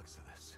looks of this.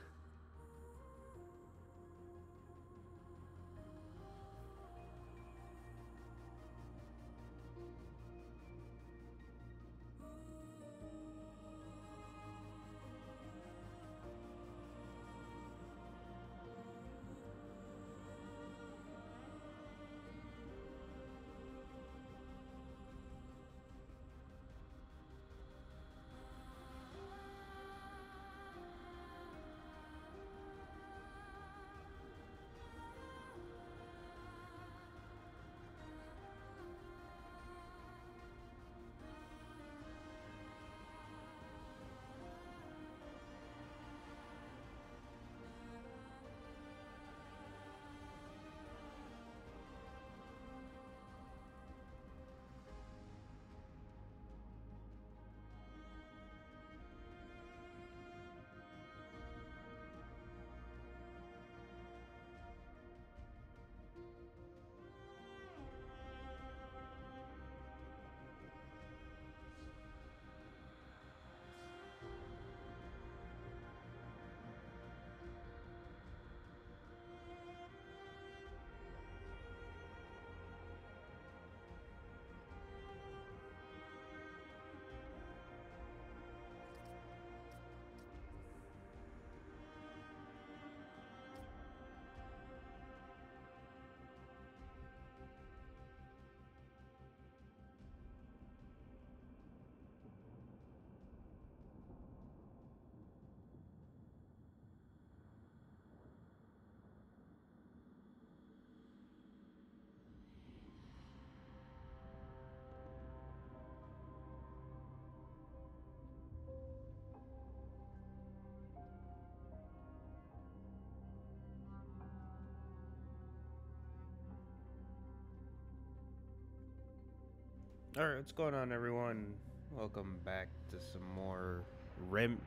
Alright, what's going on, everyone? Welcome back to some more welcome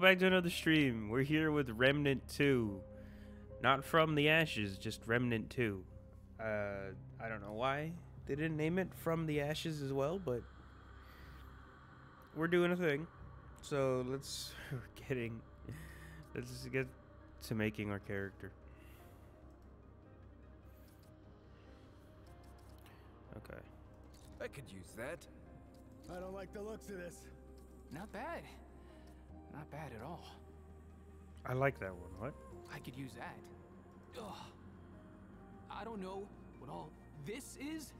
back to another stream. We're here with Remnant 2. Not From the Ashes, just Remnant 2. I don't know why they didn't name it From the Ashes as well, but we're doing a thing. So let's get to making our character. Okay. I could use that. I don't like the looks of this. Not bad. Not bad at all. I like that one. What? I could use that. Ugh. I don't know what all this is,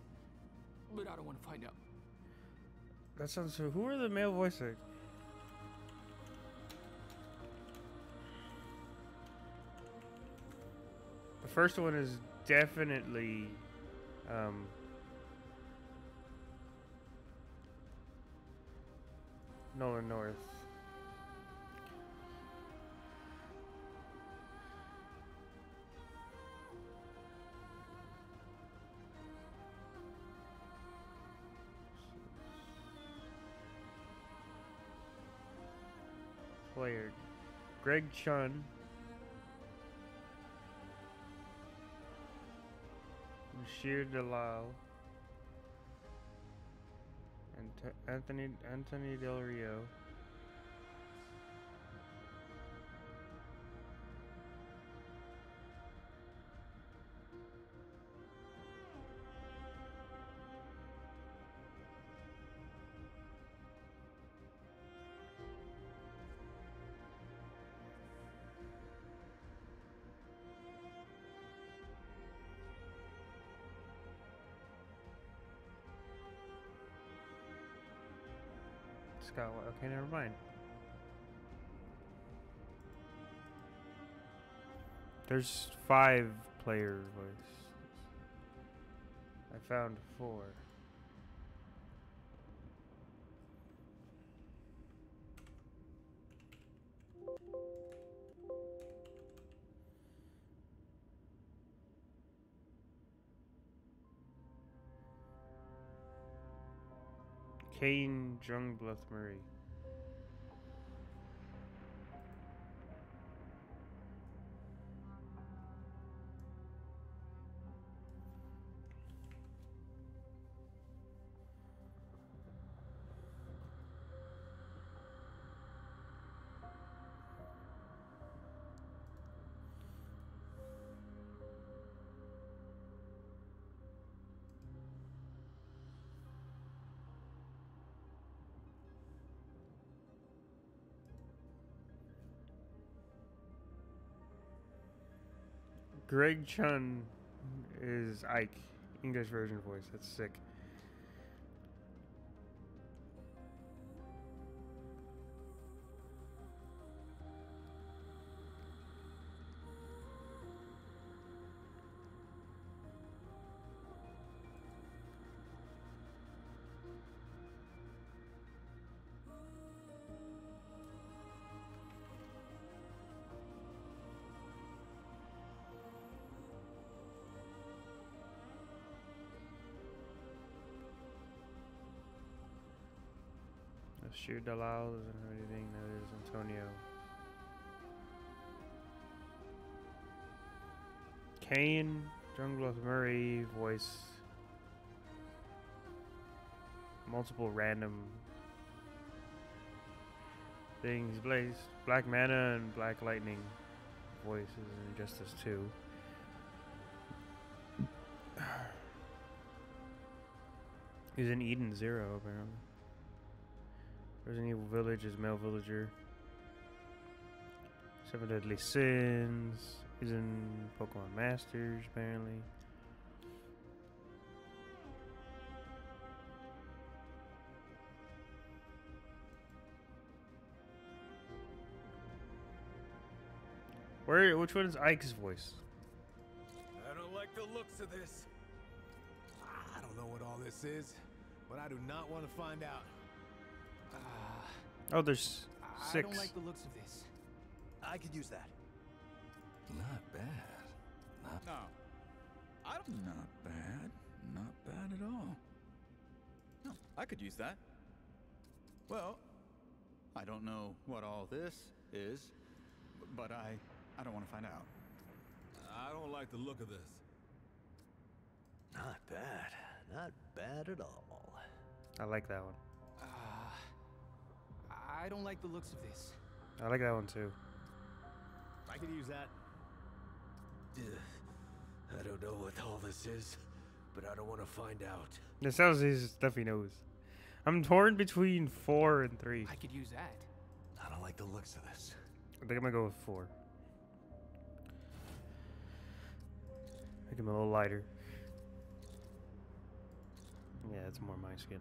but I don't want to find out. That sounds so. Who are the male voice actors? The first one is definitely Nolan North. Player Greg Chun, Bashir Dalal, and Anthony Del Rio. Scott, okay, never mind. There's 5 player voices. I found 4. Kane Jungbluth Murray. Greg Chun is Ike. English version voice. That's sick. Sheer Dalal doesn't have anything. That is Antonio. Kane, Jungle Murray, voice. Multiple random things. Blaze, Black Mana and Black Lightning voices in Injustice 2. He's in Eden Zero, apparently. Resident Evil Village is male villager. Seven Deadly Sins. He's in Pokemon Masters, apparently. Which one is Ike's voice? I don't like the looks of this. I don't know what all this is, but I do not want to find out. Oh, there's 6. I don't like the looks of this. I could use that. Not bad. No. Not bad. Not bad at all. No, I could use that. Well, I don't know what all this is, but I don't want to find out. I don't like the look of this. Not bad. Not bad at all. I like that one. I don't like the looks of this. I like that one too. I could use that. I don't know what all this is, but I don't want to find out. It sounds like stuff he knows. I'm torn between 4 and 3. I could use that. I don't like the looks of this. I think I'm gonna go with 4. Make him a little lighter. Yeah, it's more my skin.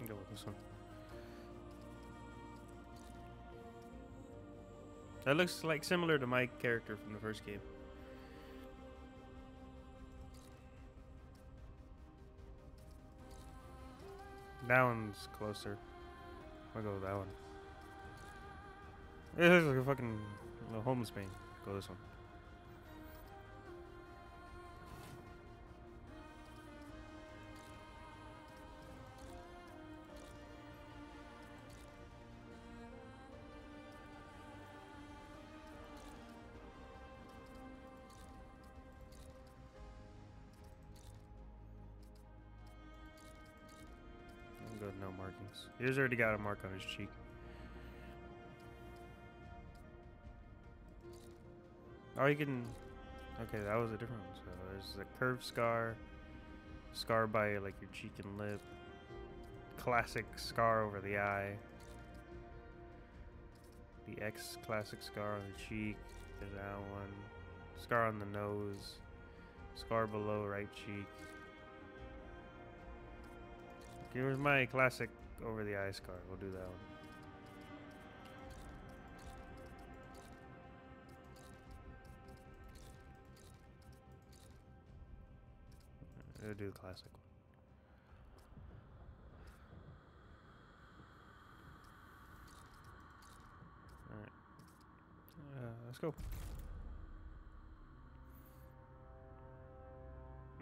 Go with this one. That looks like similar to my character from the first game. That one's closer. I'll go with that one. It looks like a fucking little homeless man. Go this one. Good, no markings. He's already got a mark on his cheek. Oh, you can... Okay, that was a different one. So there's a curved scar. Scar by, like, your cheek and lip. Classic scar over the eye. The X classic scar on the cheek. There's that one. Scar on the nose. Scar below right cheek. Here's my classic over the eye scar. We'll do that one. We'll do the classic one. Alright. Let's go.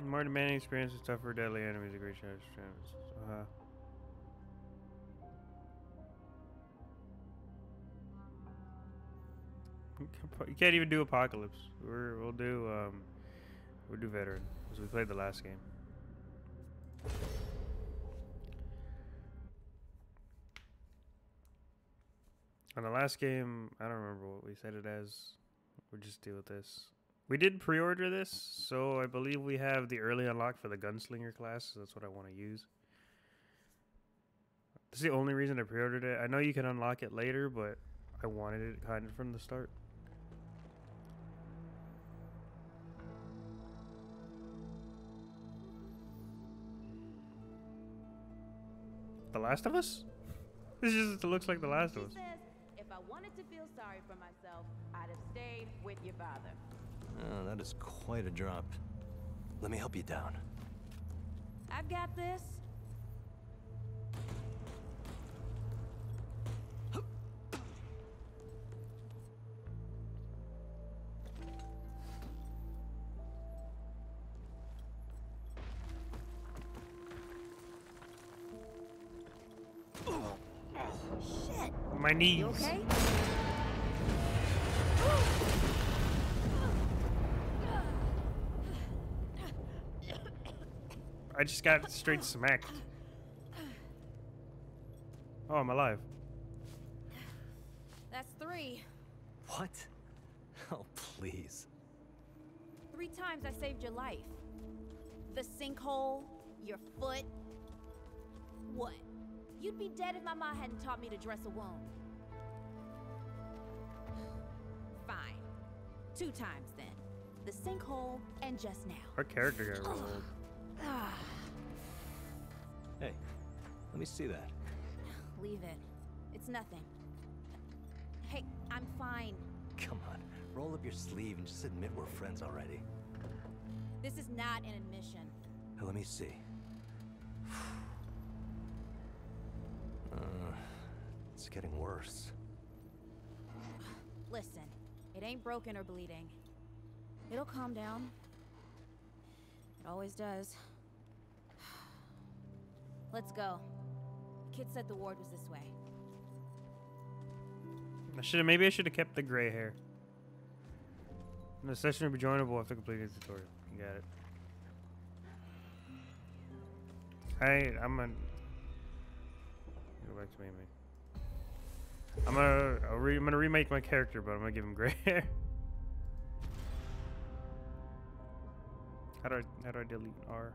More demanding experience is tougher, deadly enemies, a great challenge. You can't even do Apocalypse. We'll do Veteran because we played the last game. On the last game, I don't remember what we set it as. We'll just deal with this. We did pre-order this, so I believe we have the early unlock for the Gunslinger class. So that's what I want to use. That's the only reason I pre-ordered it. I know you can unlock it later, but I wanted it kind of from the start. The Last of Us? This just looks like The Last of Us. If I wanted to feel sorry for myself, I'd have stayed with your father. Oh, that is quite a drop. Let me help you down. I've got this. Shit. My knees. You okay? I just got straight smacked. Oh, I'm alive. That's 3. What? Oh, please. 3 times I saved your life. The sinkhole, your foot. What? You'd be dead if my mom hadn't taught me to dress a wound. Fine. 2 times then. The sinkhole and just now. Our character got rolled. Hey, let me see that. Leave it. It's nothing. Hey, I'm fine. Come on, roll up your sleeve and just admit we're friends already. This is not an admission. Let me see. It's getting worse. Listen, it ain't broken or bleeding. It'll calm down. It always does. Let's go. Kid said the ward was this way. Maybe I should have kept the gray hair. The session will be joinable after completing the tutorial. You got it. I'm gonna go back to me. I'm gonna remake my character, but I'm gonna give him gray hair. How do I delete R?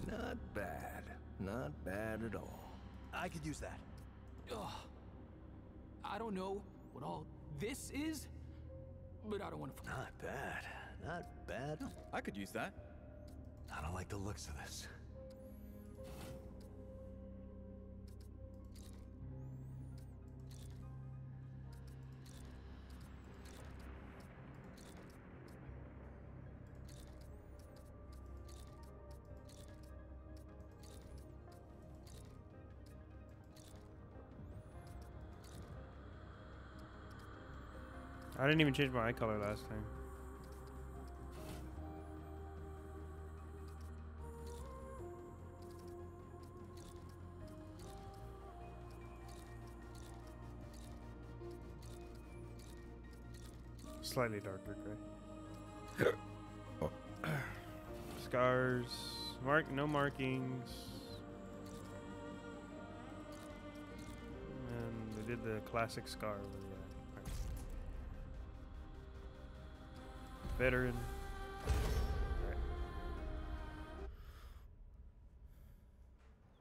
Not bad. Not bad at all. I could use that. Ugh. I don't know what all this is, but I don't want to. Not bad. Not bad. I could use that. I don't like the looks of this. I didn't even change my eye color last time. Slightly darker gray. Scars. No markings. And they did the classic scar with the veteran. Alright.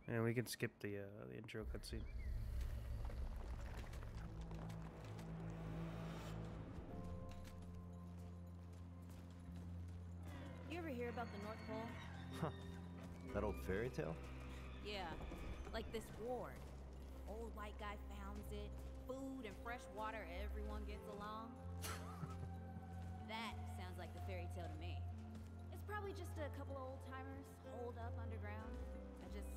And we can skip the intro cutscene. You ever hear about the North Pole? Huh. That old fairy tale? Yeah, like this ward. Old white guy founds it. Food and fresh water, everyone gets along. That sounds like the fairy tale to me. It's probably just a couple of old-timers holed up underground. I just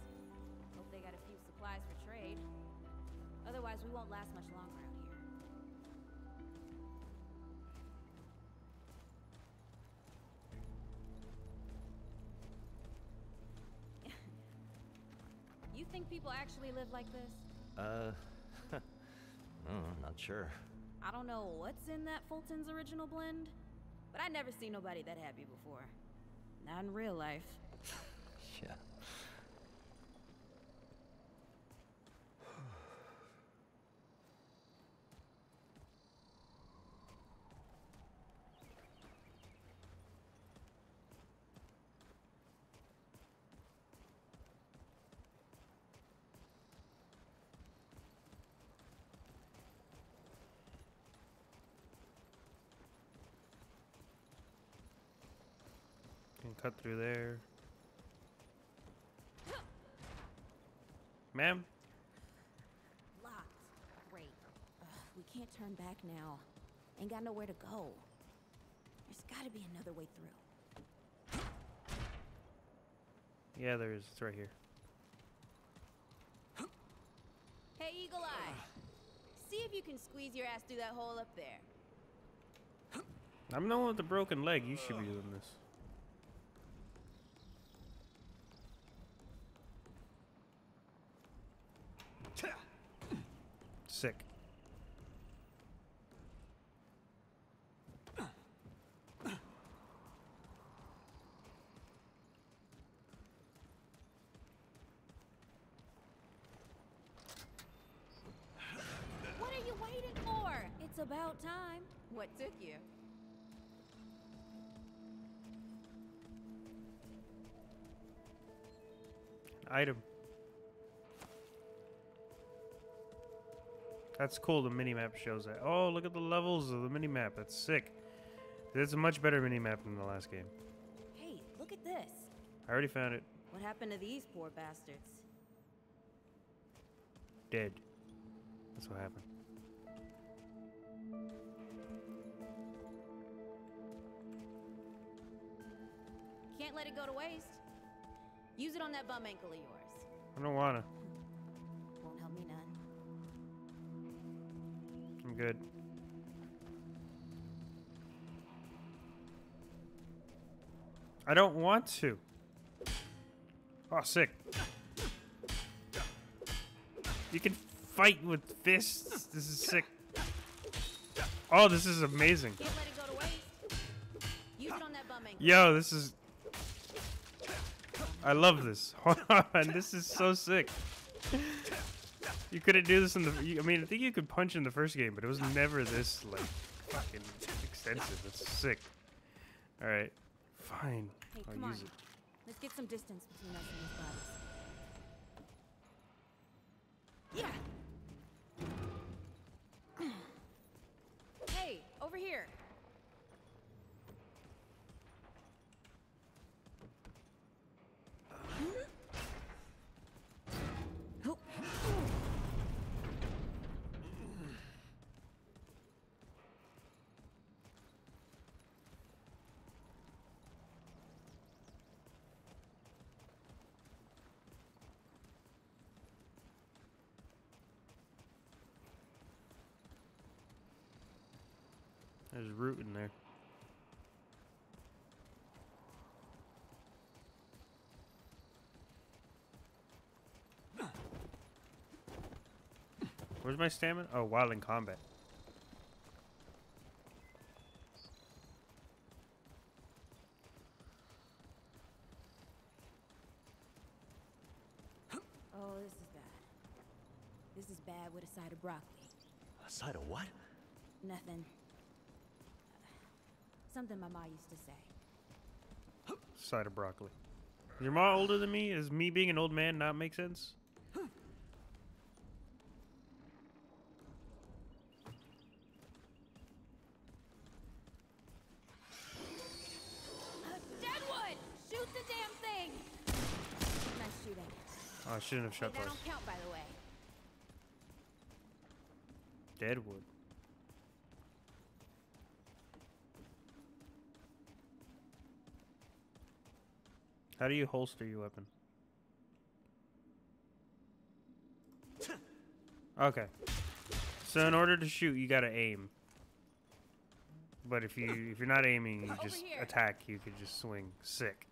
hope they got a few supplies for trade. Otherwise, we won't last much longer out here. You think people actually live like this? Not sure. I don't know what's in that Fulton's original blend, but I never seen nobody that happy before. Not in real life. Yeah. Can cut through there. Ma'am? Locked. Great. We can't turn back now. Ain't got nowhere to go. There's gotta be another way through. Yeah, there is. It's right here. Hey, Eagle Eye. See if you can squeeze your ass through that hole up there. I'm the one with the broken leg. You should be doing this. Sick. What are you waiting for? It's about time. What took you? Item. That's cool. The minimap shows that. Oh, look at the levels of the minimap. That's sick. It's a much better minimap than the last game. Hey, look at this. I already found it. What happened to these poor bastards? Dead. That's what happened. Can't let it go to waste. Use it on that bum ankle of yours. I don't wanna. Won't help me none. I'm good. I don't want to. Oh, sick. You can fight with fists. This is sick. Oh, this is amazing. Can't let it go to waste. Use it on that bum ankle. Yo, this is... I love this. Hold on, this is so sick. You couldn't do this in the... I mean, I think you could punch in the first game, but it was never this, like, fucking extensive. It's sick. Alright. Fine. Hey, I'll come on. use it. Let's get some distance between us and these bodies. Yeah! Hey, over here. There's root in there. Where's my stamina? Oh, while in combat. Oh, this is bad. This is bad with a side of broccoli. A side of what? Nothing. Something my ma used to say. Side of broccoli. Is your mom older than me? Is me being an old man not make sense? Deadwood! Shoot the damn thing! Nice shooting. Oh, I shouldn't have shot That those. don't count, by the way. Deadwood. How do you holster your weapon? Okay. So in order to shoot, you gotta aim. But if you're not aiming, you just here. attack. You could just swing. Sick.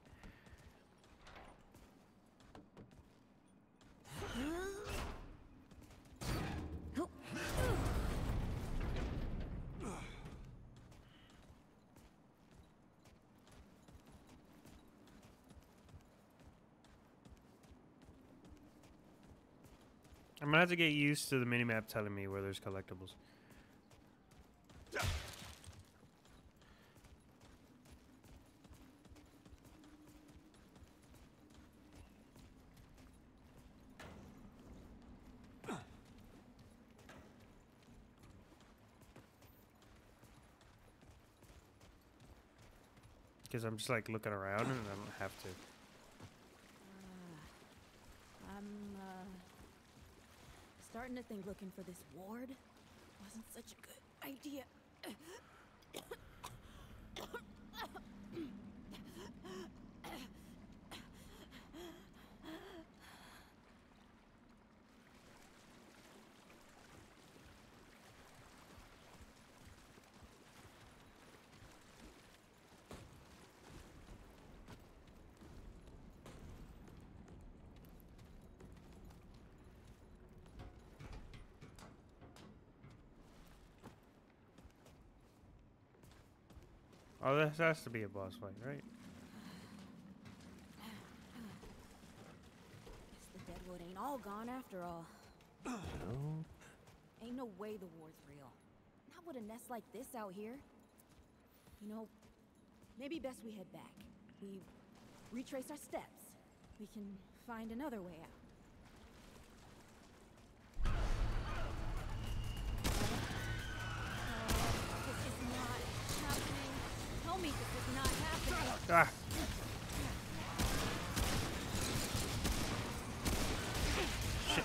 I'm gonna have to get used to the minimap telling me where there's collectibles. Because I'm just like looking around and I don't have to. I'm starting to think looking for this ward wasn't such a good idea. Oh, this has to be a boss fight, right? Guess the deadwood ain't all gone after all. No. Ain't no way the ward's real. Not with a nest like this out here. You know, maybe best we head back. We retrace our steps. We can find another way out. This is not happening. Tell me this is not happening. Ah! Shit.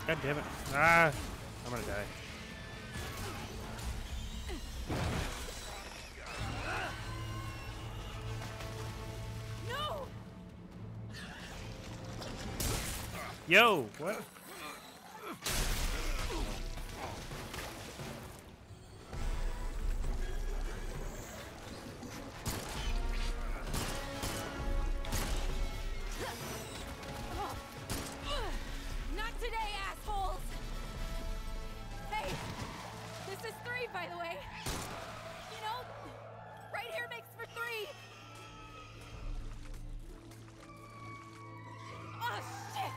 God damn it. Ah! I'm gonna die. No! Yo! What? Not today, assholes! Hey! This is 3, by the way. You know, right here makes for 3. Oh, shit!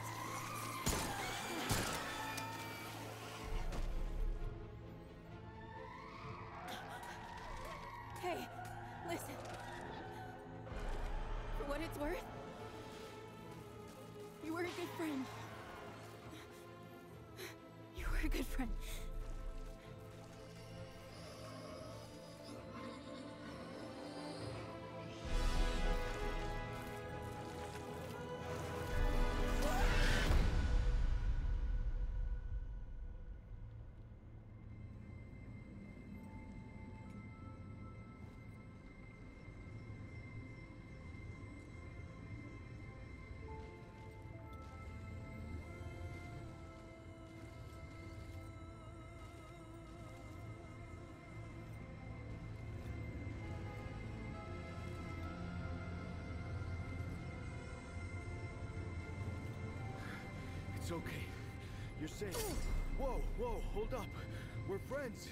Hey, listen. For what it's worth, you were a good friend. You were a good friend. It's okay. You're safe. Whoa, whoa, hold up. We're friends.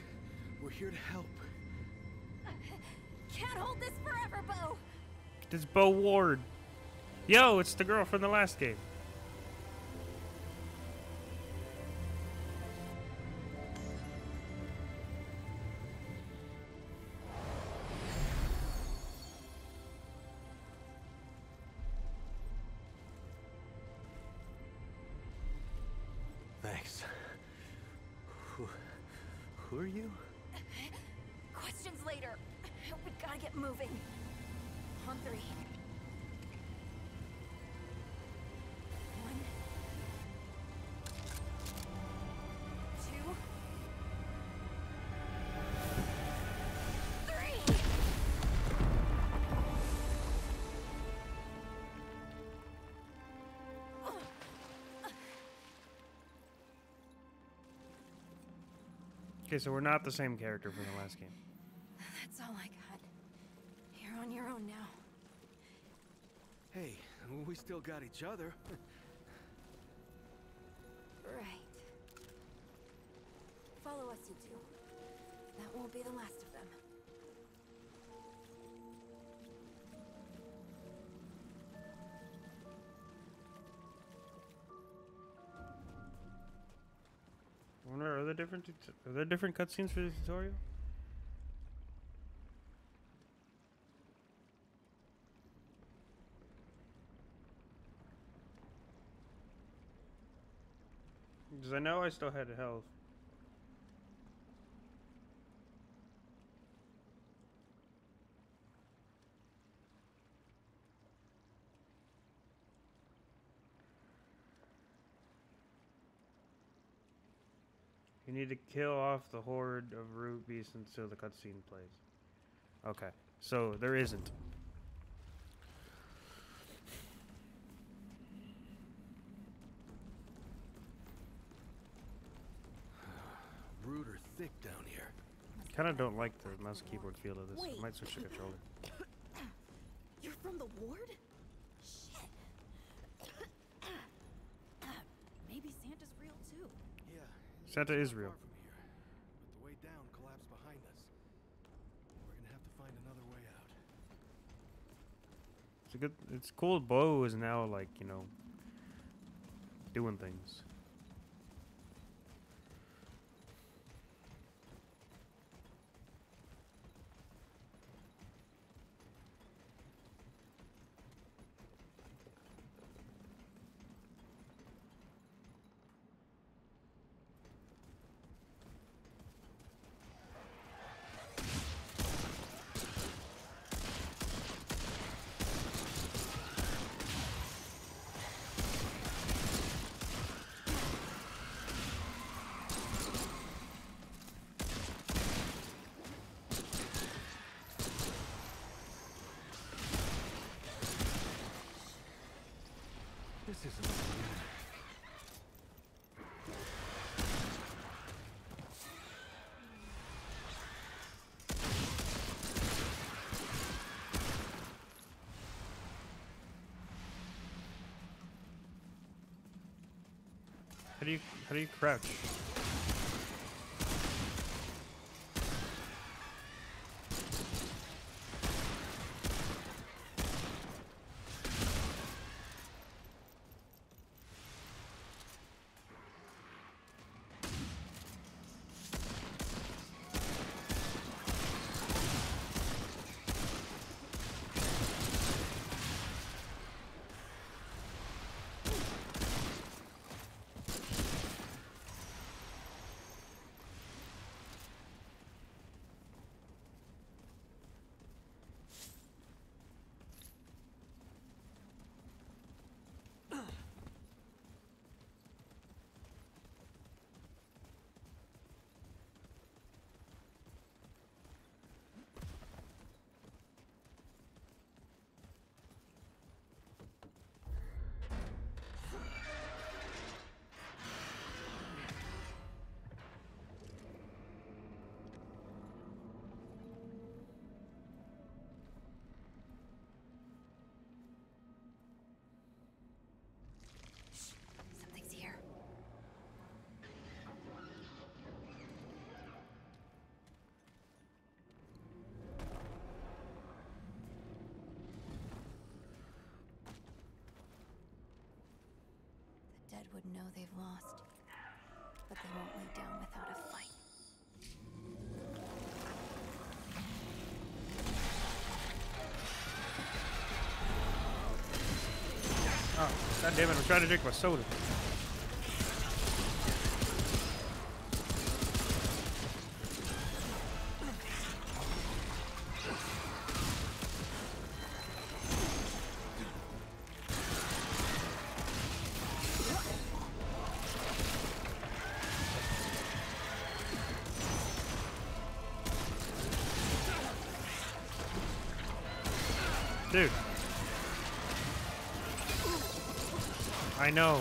We're here to help. Can't hold this forever, Bo. This Bo Ward. Yo, it's the girl from the last game. Thanks. Who are you? Questions later. We gotta get moving. On 3. 1, 2, 3. Okay, so we're not the same character from the last game. That's all I got. You're on your own now. Hey, we still got each other. Right. Follow us, you two. won't be the last of them. I wonder, are there different cutscenes for the tutorial? Because I know I still had health. You need to kill off the horde of root beasts until the cutscene plays. Okay, so there isn't. Root are thick down here. Kind of don't like the mouse keyboard feel of this. I might switch to controller. You're from the ward? Shit. Maybe Santa's real too. Yeah. Santa is Not real. far from here, but the way down collapsed behind us. We're gonna have to find another way out. It's a good. It's cool. Bo is now like, you know, doing things. This isn't good. How do you crouch? Something's here. The dead would know they've lost, but they won't lay down without a fight. Oh, god damn it! I'm trying to drink my soda. Dude. I know.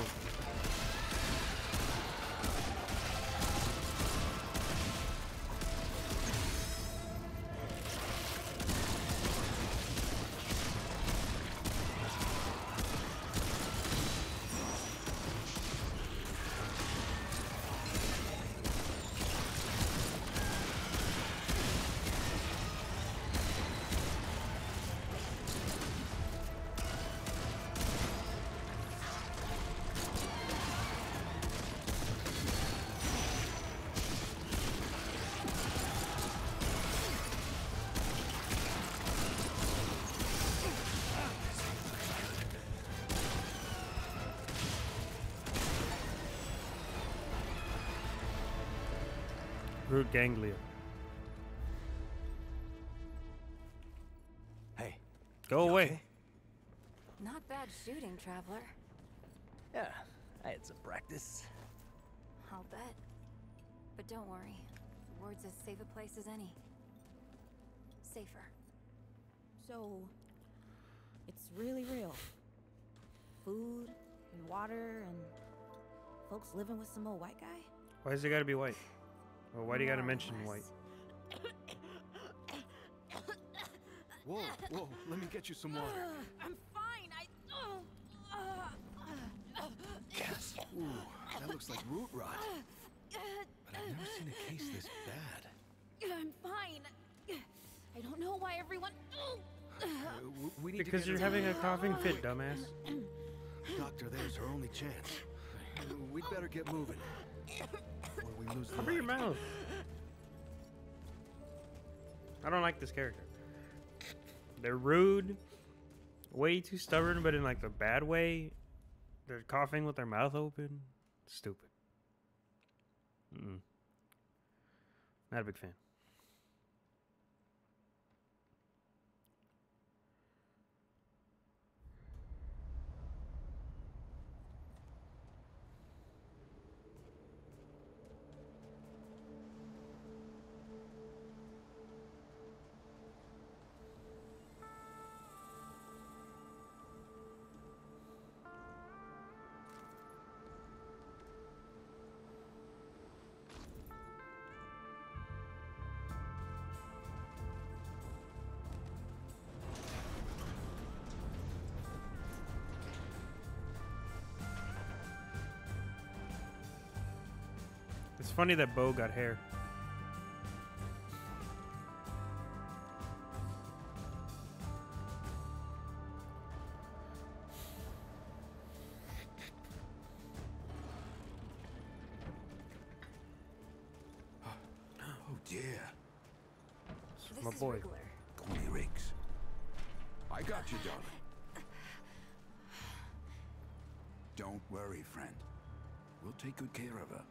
Root ganglia. Hey. Go you away. okay? Not bad shooting, traveler. Yeah, I had some practice. I'll bet. But don't worry. The ward's as safe a place as any. Safer. So, it's really real. Food and water and folks living with some old white guy? Why does it gotta be white? Or why do you gotta More or mention white? less. Whoa, whoa, let me get you some water. I'm fine. Yes. Ooh, that looks like root rot. But I've never seen a case this bad. I'm fine. I don't know why everyone. We need to Because get you're her- having a coughing fit, dumbass. Doctor, there's her only chance. We'd better get moving. Before we lose the Cover your light. mouth. I don't like this character. They're rude, way too stubborn, but in like the bad way. They're coughing with their mouth open. Stupid. Not a big fan. It's funny that Bo got hair. Oh dear. This My is boy. Wriggler. Call me Riggs. I got you, darling. Don't worry, friend. We'll take good care of her.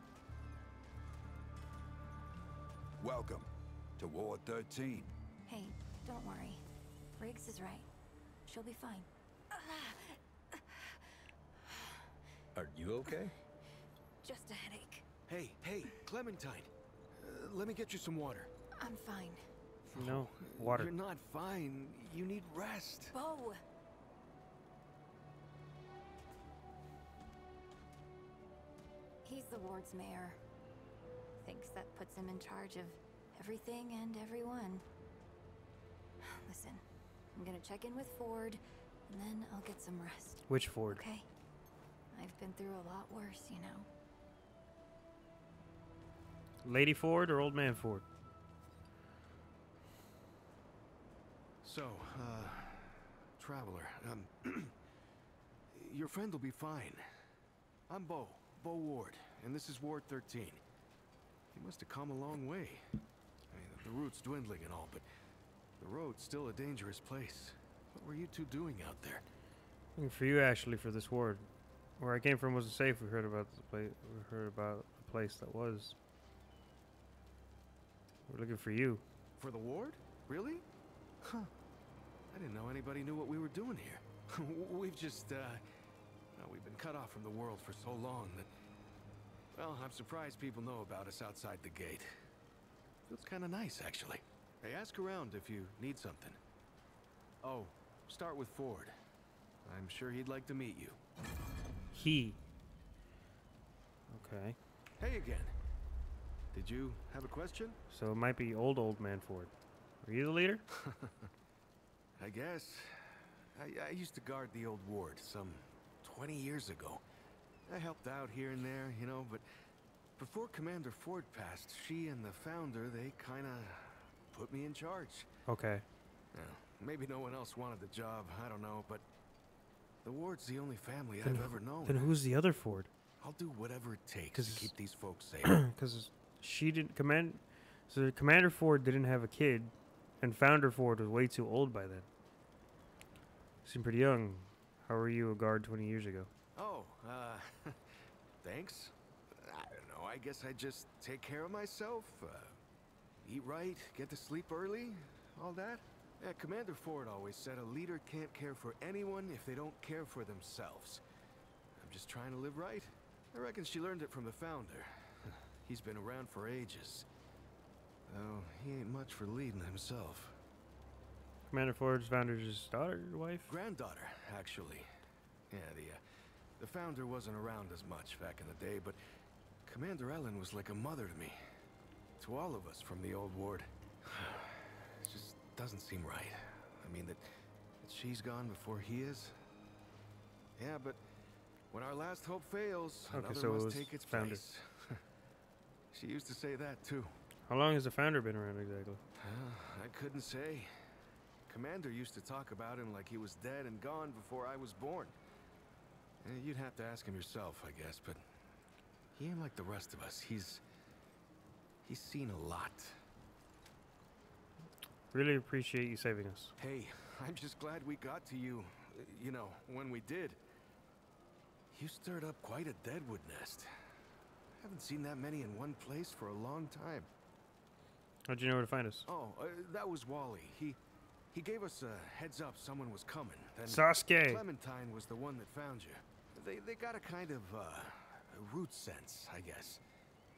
Welcome to Ward 13. Hey, don't worry. Riggs is right. She'll be fine. Are you okay? Just a headache. Hey, Clementine. Let me get you some water. I'm fine. No, water. You're not fine. You need rest. Bo! He's the ward's mayor. Thinks that puts him in charge of everything and everyone. Listen, I'm gonna check in with Ford, and then I'll get some rest. Which Ford? Okay? I've been through a lot worse, you know. Lady Ford or Old Man Ford? So, traveler, your friend will be fine. I'm Bo Ward, and this is Ward 13. He must have come a long way. I mean, the route's dwindling and all, but the road's still a dangerous place. What were you two doing out there? Looking for you, Ashley, for this ward. Where I came from wasn't safe. We heard about the place. We heard about a place that was. We're looking for you. For the ward? Really? Huh. I didn't know anybody knew what we were doing here. We've just, we've been cut off from the world for so long that, well, I'm surprised people know about us outside the gate. Feels kind of nice, actually. Hey, ask around if you need something. Oh, start with Ford. I'm sure he'd like to meet you. He. Okay. Hey again. Did you have a question? So it might be old man Ford. Are you the leader? I guess. I used to guard the old ward some 20 years ago. I helped out here and there, you know, but before Commander Ford passed, she and the founder, they kind of put me in charge. Okay. Now, maybe no one else wanted the job, I don't know, but the ward's the only family Then I've ever known. Then who's the other Ford? I'll do whatever it takes 'Cause- to keep these folks safe. Because she didn't command. So Commander Ford didn't have a kid, and Founder Ford was way too old by then. Seemed pretty young. How were you a guard 20 years ago? Oh, thanks. I don't know, I guess I just take care of myself, eat right, get to sleep early, all that. Yeah, Commander Ford always said a leader can't care for anyone if they don't care for themselves. I'm just trying to live right. I reckon she learned it from the founder. He's been around for ages. Though he ain't much for leading himself. Commander Ford's founder's daughter, wife? Granddaughter, actually. Yeah, the founder wasn't around as much back in the day, but Commander Ellen was like a mother to me. To all of us from the old ward. It just doesn't seem right. I mean, that she's gone before he is. Yeah, but when our last hope fails, Okay, another so it must was take its founder. place. She used to say that, too. How long has the founder been around exactly? I couldn't say. Commander used to talk about him like he was dead and gone before I was born. You'd have to ask him yourself, I guess, but he ain't like the rest of us. He's seen a lot. Really appreciate you saving us. Hey, I'm just glad we got to you, you know, when we did. You stirred up quite a deadwood nest. Haven't seen that many in one place for a long time. How'd you know where to find us? Oh, that was Wally. He gave us a heads up someone was coming. Then Sasuke! Clementine was the one that found you. They got a kind of, a root sense, I guess.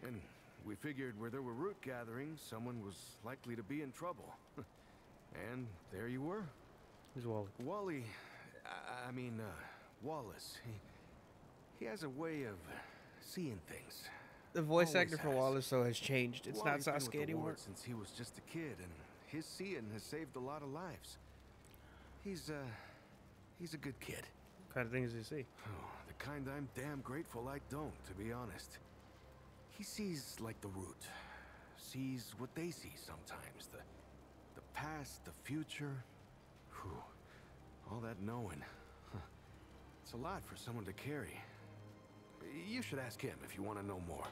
And we figured where there were root gatherings, someone was likely to be in trouble. And there you were. Who's Wally? Wally, I mean, Wallace. He has a way of seeing things. The voice Always actor for has. Wallace, though, has changed. It's Wally's not been with Sasuke the anymore. ward since he was just a kid, and his seeing has saved a lot of lives. He's a good kid. What kind of things do you see? Oh, the kind I'm damn grateful I don't, to be honest. He sees like the root. Sees what they see sometimes. The past, the future. Whew. All that knowing. Huh. It's a lot for someone to carry. You should ask him if you want to know more.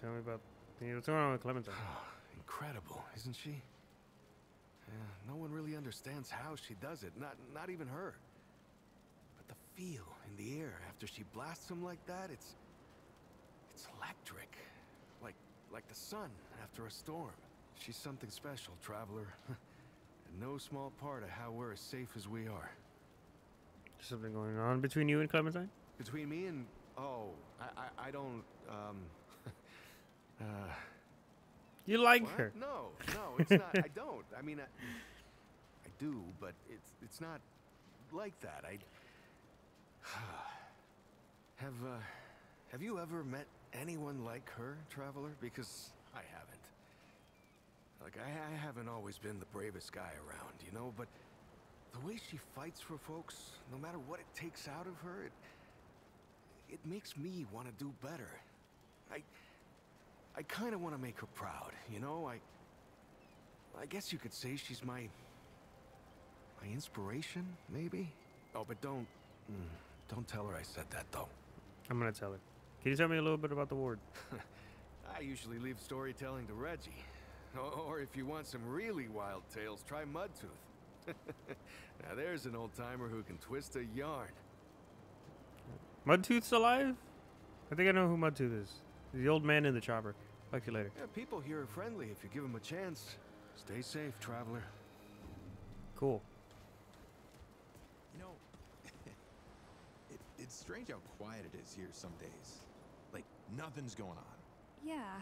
Tell me about... What's going on with Clementine? Incredible, isn't she? Yeah, no one really understands how she does it, not even her. But the feel in the air after she blasts him like that, it's electric. Like the sun after a storm. She's something special, Traveler. And no small part of how we're as safe as we are. Something going on between you and Clementine? Between me and... Oh, I don't, You like what? her? No, it's not. I don't. I mean, I do, but it's not like that. Have you ever met anyone like her, Traveler? Because I haven't. Like, I haven't always been the bravest guy around, you know, but the way she fights for folks, no matter what it takes out of her, it makes me want to do better. I kind of want to make her proud, you know? I guess you could say she's my inspiration, maybe? Oh, but don't tell her I said that, though. I'm gonna tell her. Can you tell me a little bit about the ward? I usually leave storytelling to Reggie. Or if you want some really wild tales, try Mudtooth. Now there's an old-timer who can twist a yarn. Mudtooth's alive? I think I know who Mudtooth is. He's the old man in the chopper. Talk to you later. Yeah, people here are friendly if you give them a chance. Stay safe, Traveler. Cool. You know, it's strange how quiet it is here some days. Like, nothing's going on. Yeah.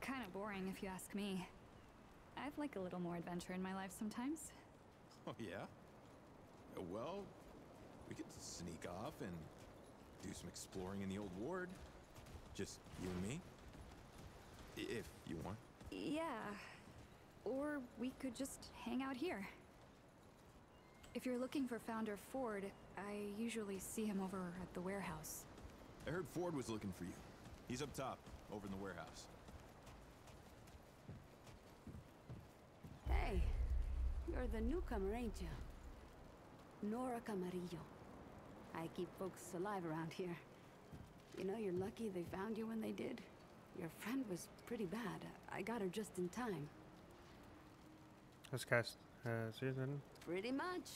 Kind of boring if you ask me. I'd like a little more adventure in my life sometimes. Oh, yeah? Well, we could sneak off and do some exploring in the old ward. Just you and me. If you want. Yeah. Or we could just hang out here. If you're looking for Founder Ford, I usually see him over at the warehouse. I heard Ford was looking for you. He's up top, over in the warehouse. Hey, you're the newcomer, ain't you? Nora Camarillo. I keep folks alive around here. You know, you're lucky they found you when they did. Your friend was pretty bad. I got her just in time. Let's cast. Seriously? Pretty much.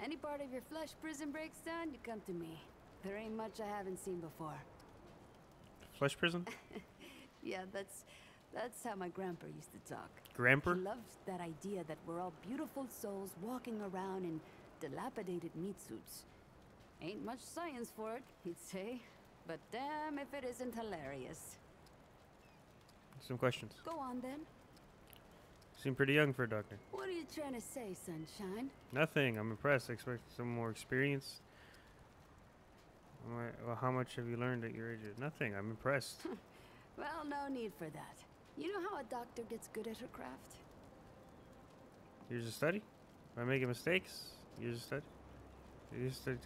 Any part of your flesh prison breaks down, you come to me. There ain't much I haven't seen before. Flesh prison? Yeah, that's how my grandpa used to talk. Grandpa? He loves that idea that we're all beautiful souls walking around in dilapidated meat suits. Ain't much science for it, he'd say. But damn if it isn't hilarious. Some questions. Go on then. Seem pretty young for a doctor. What are you trying to say, Sunshine? Nothing. I'm impressed. I expect some more experience. Well, how much have you learned at your age? Nothing. I'm impressed. Well, no need for that. You know how a doctor gets good at her craft? Years of study? Am I making mistakes? Years of study? Years of study.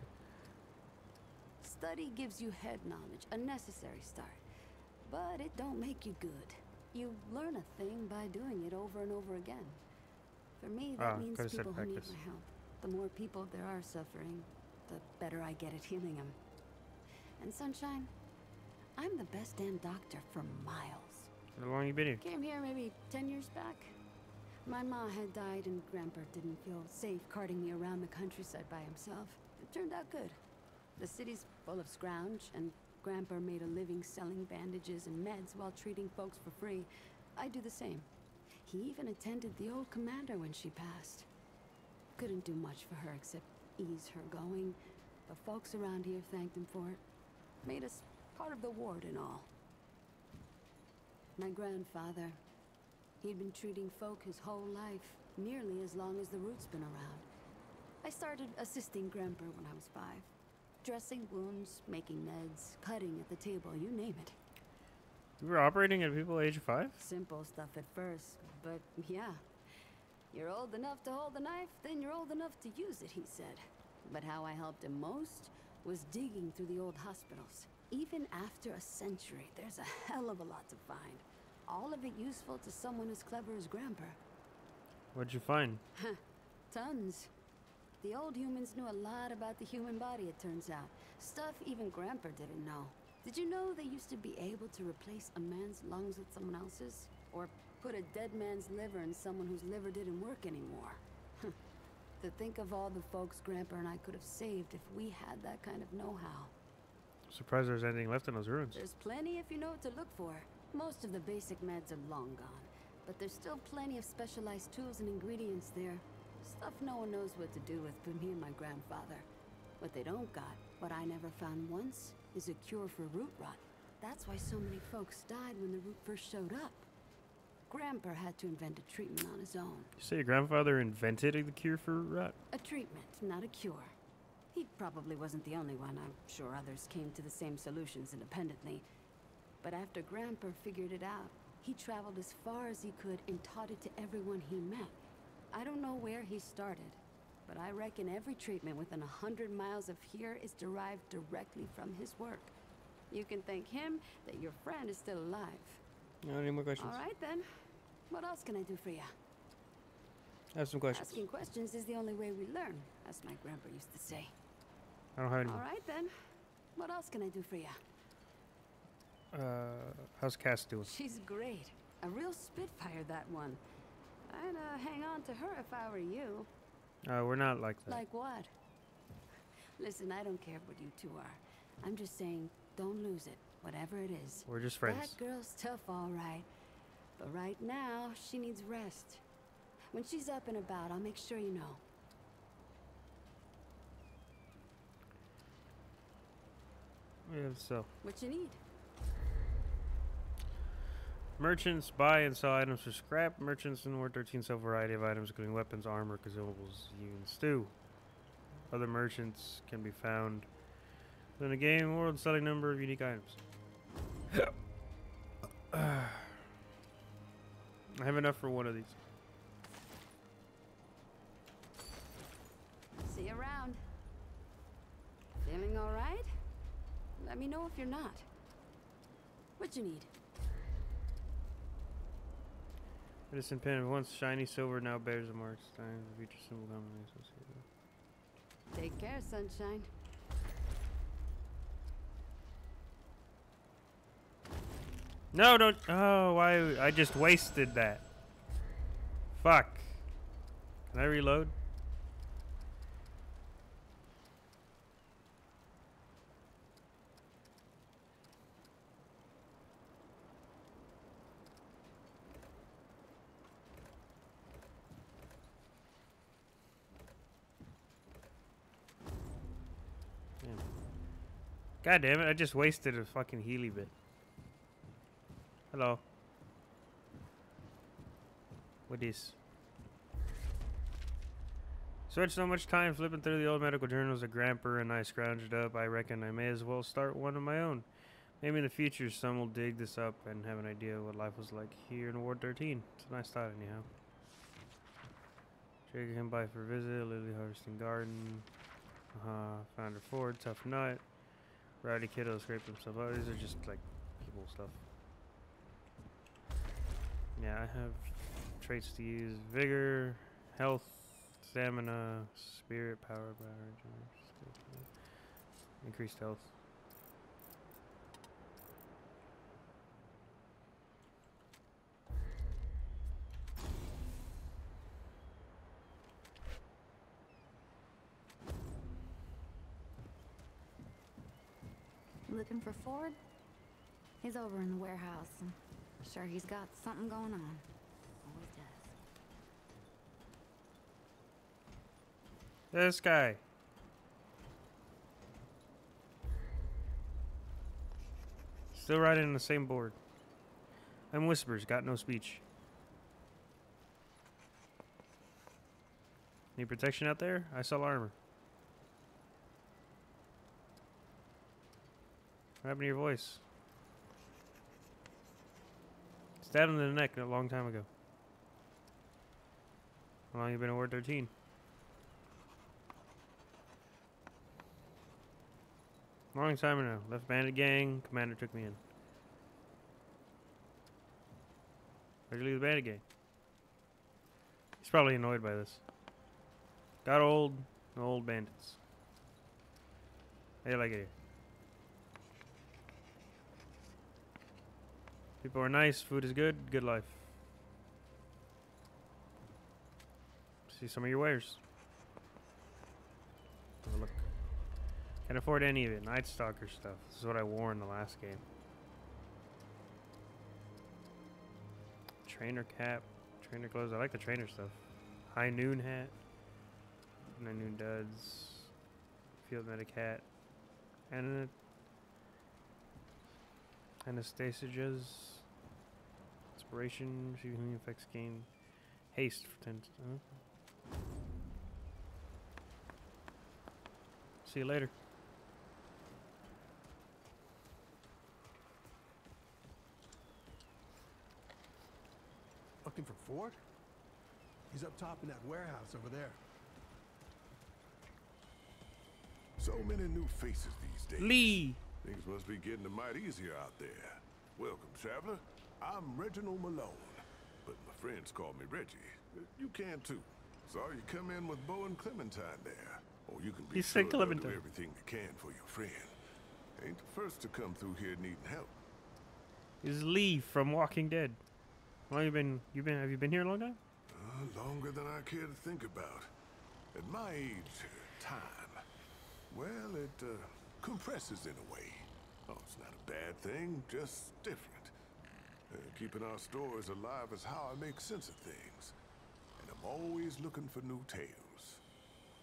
Study gives you head knowledge, a necessary start. But it don't make you good. You learn a thing by doing it over and over again. For me, that means people who need my help. The more people there are suffering, the better I get at healing them. And Sunshine, I'm the best damn doctor for miles. How long you been here? Came here maybe 10 years back. My ma had died and Grandpa didn't feel safe carting me around the countryside by himself. It turned out good. The city's full of scrounge, and Grandpa made a living selling bandages and meds while treating folks for free. I do the same. He even attended the old commander when she passed. Couldn't do much for her except ease her going, but folks around here thanked him for it. Made us part of the ward and all. My grandfather, he'd been treating folk his whole life, nearly as long as the root's been around. I started assisting Grandpa when I was 5. Dressing wounds, making meds, cutting at the table, you name it. You were operating at people age 5? Simple stuff at first, but yeah. You're old enough to hold the knife, then you're old enough to use it, he said. But how I helped him most was digging through the old hospitals. Even after a century, there's a hell of a lot to find. All of it useful to someone as clever as Grandpa. What'd you find? Tons. The old humans knew a lot about the human body, it turns out. Stuff even Grandpa didn't know. Did you know they used to be able to replace a man's lungs with someone else's? Or put a dead man's liver in someone whose liver didn't work anymore? To think of all the folks Grandpa and I could have saved if we had that kind of know-how. Surprised there's anything left in those ruins. There's plenty if you know what to look for. Most of the basic meds are long gone, but there's still plenty of specialized tools and ingredients there. Stuff no one knows what to do with but me and my grandfather. What they don't got, what I never found once, is a cure for root rot. That's why so many folks died when the root first showed up. Grandpa had to invent a treatment on his own. You say your grandfather invented the cure for root rot? A treatment, not a cure. He probably wasn't the only one. I'm sure others came to the same solutions independently. But after Grandpa figured it out, he traveled as far as he could and taught it to everyone he met. I don't know where he started, but I reckon every treatment within 100 miles of here is derived directly from his work. You can thank him that your friend is still alive. No, any more questions? All right then. What else can I do for you? I have some questions. Asking questions is the only way we learn, as my grandpa used to say. I don't have any All more. right then. What else can I do for you? How's Cass doing? She's great. A real spitfire, that one. I'd hang on to her if I were you. We're not like that. Like what? Listen, I don't care what you two are. I'm just saying, don't lose it, whatever it is. We're just friends. That girl's tough, all right. But right now, she needs rest. When she's up and about, I'll make sure you know. Yeah, so. What you need? Merchants buy and sell items for scrap. Merchants in War 13 sell a variety of items, including weapons, armor, consumables, even stew. Other merchants can be found within a game world selling a number of unique items. I have enough for one of these. See you around. Feeling all right? Let me know if you're not. What you need? Medicine pen, once shiny silver, now bears the marks. Time the future symbol commonly associated. Take care, sunshine. No, don't. Oh, why? I just wasted that. Fuck. Can I reload? God damn it, I just wasted a fucking Healy bit. Hello. What is? Spent so much time flipping through the old medical journals that Grandpa and I scrounged up, I reckon I may as well start one of my own. Maybe in the future some will dig this up and have an idea of what life was like here in Ward 13. It's a nice thought anyhow. Jacob came by for a visit, Lily Harvesting Garden. Founder Ford, Tough Nut. Rowdy Kiddo scraped himself out. These are just like people stuff. Yeah, I have traits to use. Vigor, health, stamina, spirit, power, increased health. Looking for Ford? He's over in the warehouse. I'm sure he's got something going on. Always does. This guy. Still riding on the same board. I'm Whispers, got no speech. Need protection out there? I sell armor. What happened to your voice? Stabbed him in the neck a long time ago. How long you been at Ward 13? Long time ago. Left bandit gang. Commander took me in. Where'd you leave the bandit gang? He's probably annoyed by this. Got old bandits. How you like it here? People are nice, food is good, good life. See some of your wares. Have a look. Can't afford any of it. Night Stalker stuff. This is what I wore in the last game. Trainer cap, trainer clothes. I like the trainer stuff. High noon hat. High noon duds. Field medic hat. And Anastasia's inspiration, she effects gain haste for 10. See you later. Looking for Ford? He's up top in that warehouse over there. So many new faces these days. Lee! Things must be getting a mite easier out there. Welcome, traveler. I'm Reginald Malone, but my friends call me Reggie. You can too. Saw you come in with Bo and Clementine there. Oh, you can be sure to do everything you can for your friend. Ain't the first to come through here needing help. This is Lee from Walking Dead. How long have you been here a long time? Longer than I care to think about. At my age, time, well, it compresses in a way. Oh, it's not a bad thing, just different. Keeping our stories alive is how I make sense of things. And I'm always looking for new tales.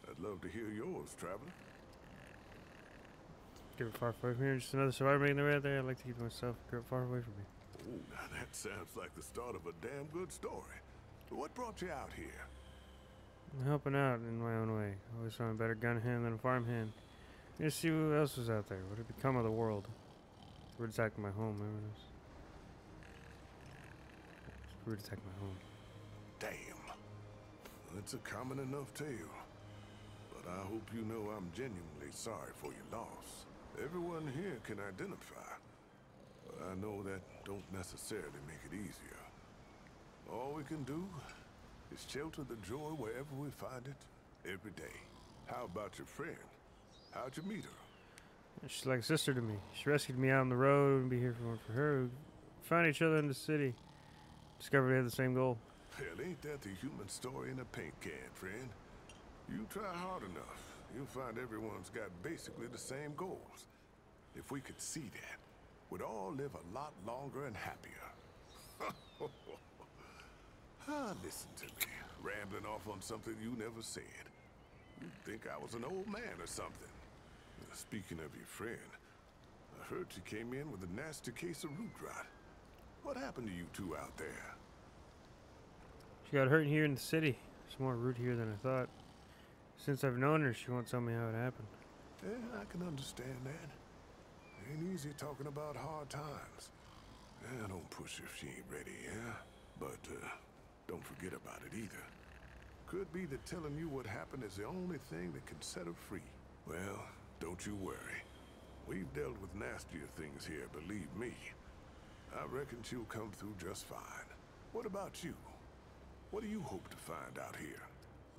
I'd love to hear yours, traveler. Keep it far away from here. Just another survivor making their way out there. I'd like to keep myself far away from me. Oh, now that sounds like the start of a damn good story. What brought you out here? I'm helping out in my own way. Always found a better gun hand than a farm hand. Just see who else was out there. What had become of the world? We're attacking my home, remember this? We're attacking my home. Damn. It's a common enough tale. But I hope you know I'm genuinely sorry for your loss. Everyone here can identify. But I know that don't necessarily make it easier. All we can do is shelter the joy wherever we find it, every day. How about your friend? How'd you meet her? She's like a sister to me. She rescued me out on the road and be here for her. We found each other in the city. Discovered we had the same goal. Hell, ain't that the human story in a paint can, friend? You try hard enough, you'll find everyone's got basically the same goals. If we could see that, we'd all live a lot longer and happier. Listen to me, rambling off on something you never said. You'd think I was an old man or something. Speaking of your friend, I heard she came in with a nasty case of root rot. What happened to you two out there? She got hurt here in the city. There's more root here than I thought. Since I've known her, she won't tell me how it happened. Yeah, I can understand that. Ain't easy talking about hard times. Yeah, don't push if she ain't ready, yeah? But, don't forget about it either. Could be that telling you what happened is the only thing that can set her free. Well, don't you worry. We've dealt with nastier things here, believe me. I reckon she'll come through just fine. What about you? What do you hope to find out here?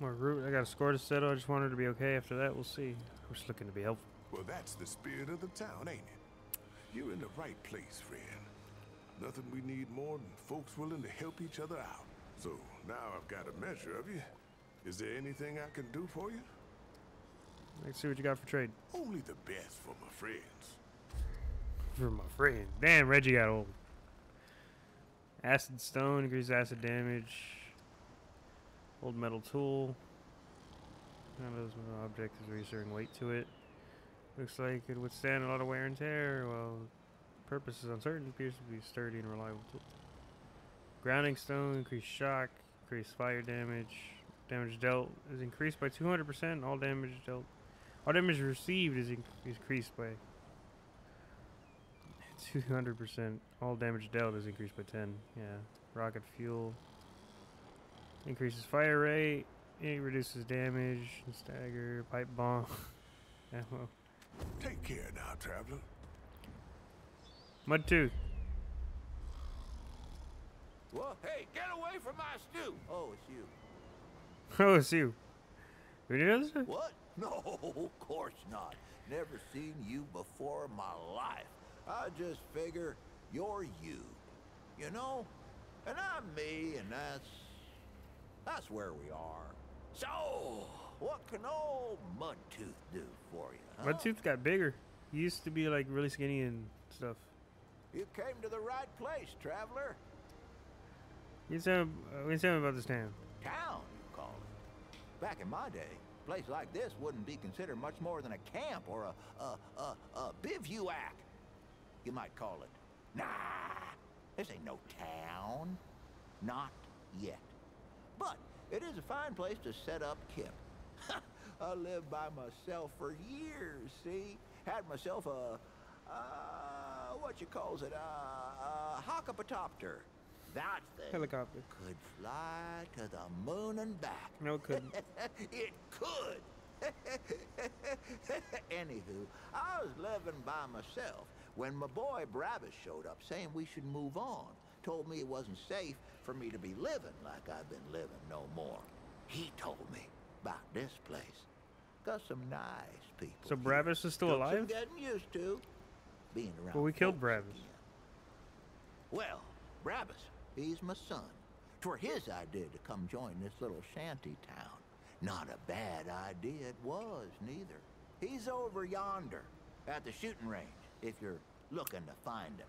More root. I got a score to settle. I just want her to be okay. After that, we'll see. We're just looking to be helpful. Well, that's the spirit of the town, ain't it? You're in the right place, friend. Nothing we need more than folks willing to help each other out. So, now I've got a measure of you. Is there anything I can do for you? Let's see what you got for trade. Only the best for my friends. For my friend. Damn, Reggie got old. Acid stone, increases acid damage. Old metal tool. None of those object is restoring weight to it. Looks like it would withstand a lot of wear and tear. Well, purpose is uncertain. Appears to be sturdy and reliable tool. Grounding stone, increased shock, increased fire damage. Damage dealt is increased by 200%. All damage dealt. All damage received is increased by 200%. All damage dealt is increased by 10. Yeah. Rocket fuel. Increases fire rate. It reduces damage. Stagger. Pipe bomb. Ammo. Take care now, traveler. Mudtooth. Well, hey, get away from my stew! Oh, it's you. Oh, it's you. We know this? What? No, of course not. Never seen you before in my life. I just figure you're you. You know? And I'm me, and that's where we are. So, what can old Mudtooth do for you, huh? Mudtooth got bigger. He used to be like really skinny and stuff. You came to the right place, traveler. You tell me about this town. Town, you call it. Back in my day, a place like this wouldn't be considered much more than a camp or a bivouac. You might call it. Nah, this ain't no town. Not yet. But it is a fine place to set up camp. I lived by myself for years, see? Had myself what you calls it, a hockapotopter. That thing Helicopter. could fly to the moon and back. No, it couldn't. It could. Anywho, I was living by myself when my boy Brabus showed up saying we should move on. Told me it wasn't safe for me to be living like I've been living no more. He told me about this place. Got some nice people. So Brabus is still alive? Some getting used to being around. Well, we killed folks Brabus. again. Well, Brabus, he's my son. 'Twere his idea to come join this little shanty town. Not a bad idea it was, neither. He's over yonder at the shooting range, if you're looking to find him.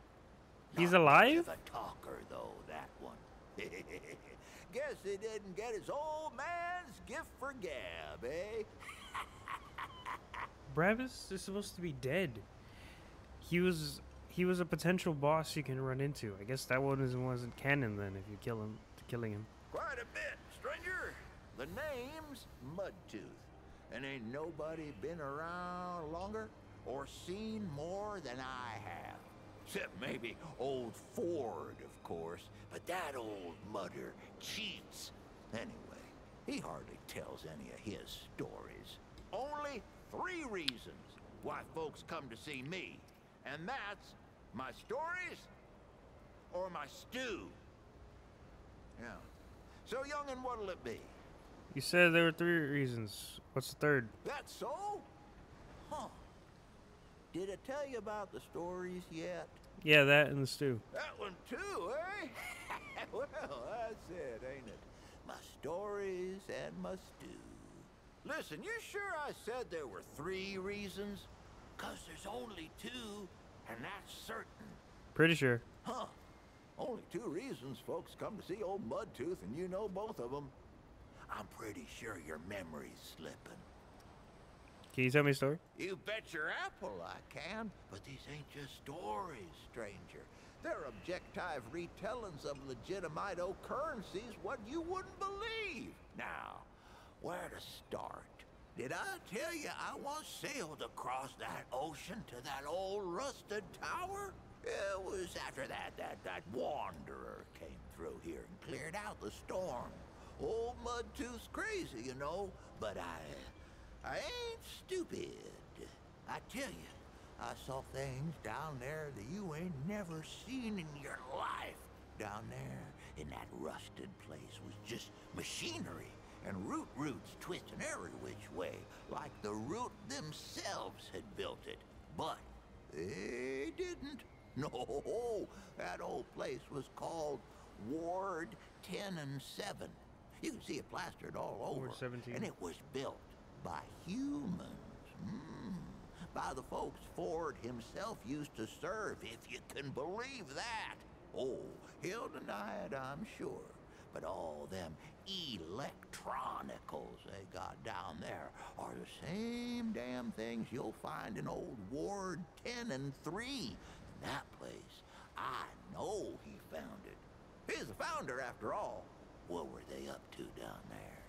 He's Not much alive? of a talker, though, that one. Guess he didn't get his old man's gift for gab, eh? Brabus is supposed to be dead. He was a potential boss you can run into. I guess that one wasn't canon then. If you killing him. Quite a bit, stranger. The name's Mudtooth, and ain't nobody been around longer or seen more than I have. Except maybe old Ford, of course, but that old mudder cheats. Anyway, he hardly tells any of his stories. Only 3 reasons why folks come to see me, and that's my stories or my stew. Yeah. So, young'un, what'll it be? You said there were 3 reasons. What's the third? That so? Huh. Did I tell you about the stories yet? Yeah, that and the stew. That one too, eh? Well, that's it, ain't it? My stories and my stew. Listen, you sure I said there were 3 reasons? 'Cause there's only 2, and that's certain. Pretty sure. Huh. Only 2 reasons folks come to see old Mudtooth, and you know both of them. I'm pretty sure your memory's slipping. Can you tell me a story? You bet your apple I can, but these ain't just stories, stranger. They're objective retellings of legitimate occurrences what you wouldn't believe. Now, where to start? Did I tell you I once sailed across that ocean to that old rusted tower? It was after that wanderer came through here and cleared out the storm. Old Mudtooth's crazy, you know, but I ain't stupid. I tell you, I saw things down there that you ain't never seen in your life. Down there in that rusted place was just machinery and roots twisting every which way, like the root themselves had built it. But they didn't. No, that old place was called Ward 10 and 7. You can see it plastered all over. Ward 17. And it was built by humans. By the folks Ford himself used to serve, if you can believe that. Oh, he'll deny it, I'm sure. But all them electronicals they got down there are the same damn things you'll find in old Ward 10 and 3. That place, I know he found it. He's the founder, after all. What were they up to down there?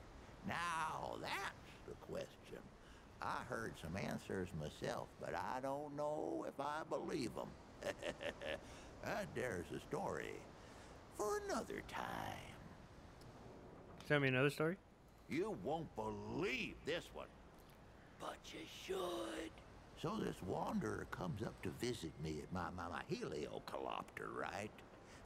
Now, that's the question. I heard some answers myself, but I don't know if I believe them. There's a story for another time. Tell me another story? You won't believe this one, but you should. So this wanderer comes up to visit me at my heliocopter, right?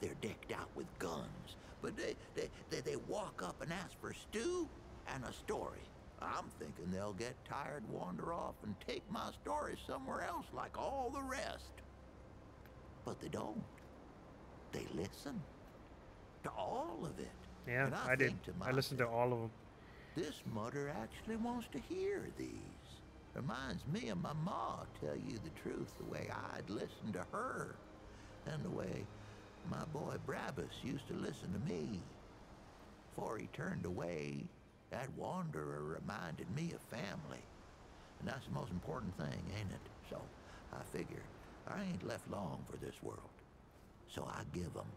They're decked out with guns, but they walk up and ask for stew and a story. I'm thinking they'll get tired, wander off, and take my story somewhere else like all the rest. But they don't. They listen to all of it. Yeah, and I did. think to I listened to all of them. This mutter actually wants to hear these. Reminds me of my ma, tell you the truth, the way I'd listen to her. And the way my boy Brabus used to listen to me. Before he turned away, that wanderer reminded me of family. And that's the most important thing, ain't it? So I figure I ain't left long for this world. So I give 'em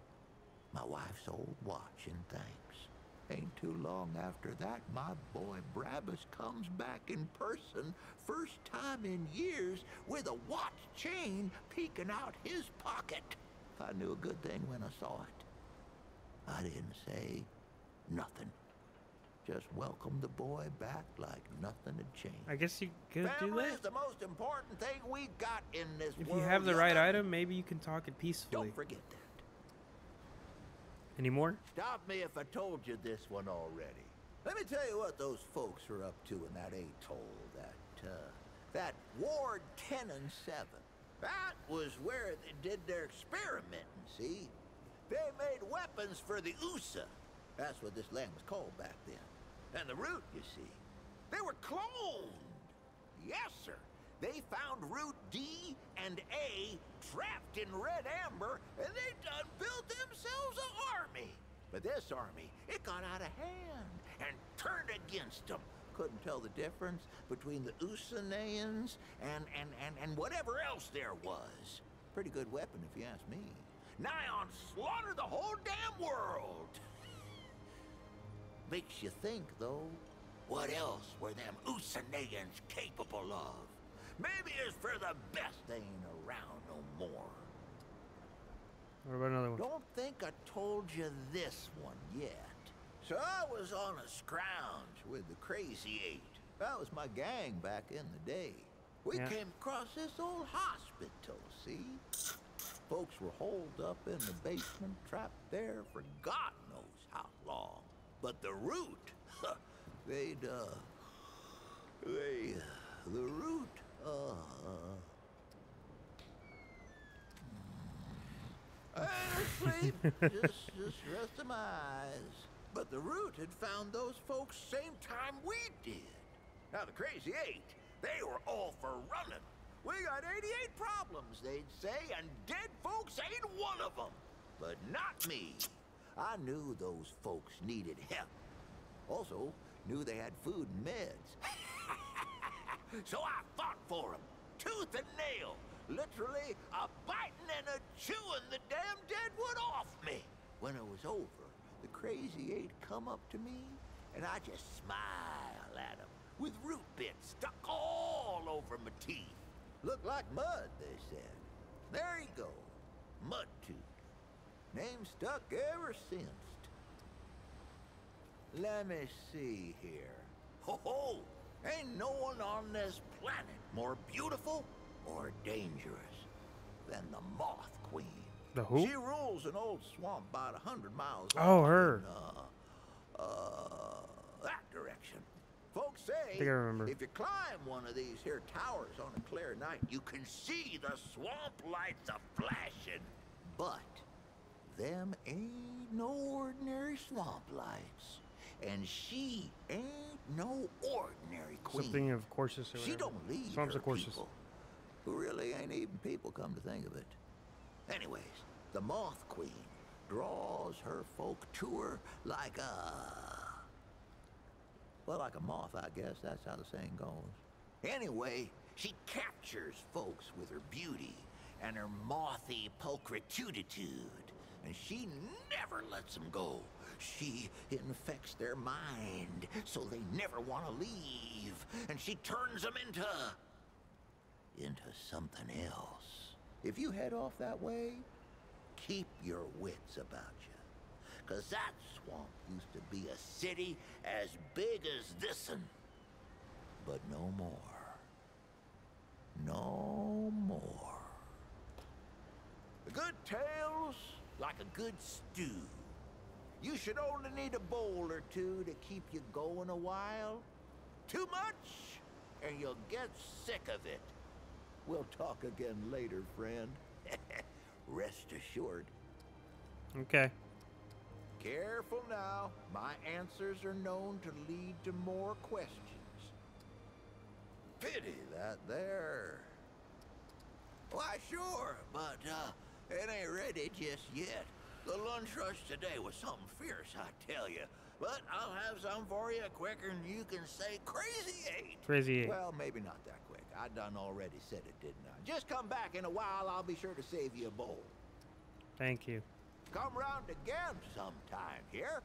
my wife's old watch in thanks. Ain't too long after that, my boy Brabus comes back in person, first time in years, with a watch chain peeking out his pocket. I knew a good thing when I saw it. I didn't say nothing. Just welcomed the boy back like nothing had changed. I guess you could do Family that. is the most important thing we got in this If world. you have the right young'un. item, maybe you can talk it peacefully. Don't forget that. Any more? Stop me if I told you this one already. Let me tell you what those folks are up to in that atoll, that Ward 10 and 7. That was where they did their experimenting, see? They made weapons for the USA. That's what this land was called back then. And the root, you see, they were cloned. Yes, sir. They found root D and A trapped in red amber, and they done built themselves an army. But this army, it got out of hand and turned against them. Couldn't tell the difference between the Usanayans and whatever else there was. Pretty good weapon, if you ask me. Nigh on slaughter the whole damn world. Makes you think, though, what else were them Usanayans capable of? Maybe it's for the best they ain't around no more. What about another one? Don't think I told you this one yet. So I was on a scrounge with the Crazy Eight. That was my gang back in the day. We came across this old hospital, see? Folks were holed up in the basement, trapped there for God knows how long. But the root, the root, sleep, just resting my eyes. But the root had found those folks same time we did. Now the Crazy Eight, they were all for running. We got 88 problems, they'd say, and dead folks ain't one of them. But not me. I knew those folks needed help. Also, knew they had food and meds. So I fought for him, tooth and nail, literally a biting and a chewing the damn deadwood off me. When it was over, the crazy eight come up to me, and I just smile at him with root bits stuck all over my teeth. Looked like mud, they said. There you go, Mudtooth. Name stuck ever since. Let me see here. Ho ho! Ain't no one on this planet more beautiful or dangerous than the Moth Queen. The who? She rules an old swamp about 100 miles Oh, off her. in, that direction. Folks I say think I remember. if you climb one of these here towers on a clear night, you can see the swamp lights a-flashing. But them ain't no ordinary swamp lights. And she ain't no ordinary queen. Something of courses or She whatever. don't lead Swamps her of courses. people, who really ain't even people, come to think of it. Anyways, the Moth Queen draws her folk to her like like a moth, I guess. That's how the saying goes. Anyway, she captures folks with her beauty and her mothy pulchritude, and she never lets them go. She infects their mind so they never want to leave, and she turns them into something else. If you head off that way, keep your wits about you, 'cause that swamp used to be a city as big as this'n, but no more. No more. A good tale's like a good stew. You should only need a bowl or two to keep you going a while. Too much, and you'll get sick of it. We'll talk again later, friend. Rest assured. Okay. Careful now. My answers are known to lead to more questions. Pity that there. Why, sure, but it ain't ready just yet. The lunch rush today was something fierce, I tell you. But I'll have some for you quicker than you can say crazy eight. Crazy eight. Well, maybe not that quick. I done already said it, didn't I? Just come back in a while. I'll be sure to save you a bowl. Thank you. Come round again sometime here.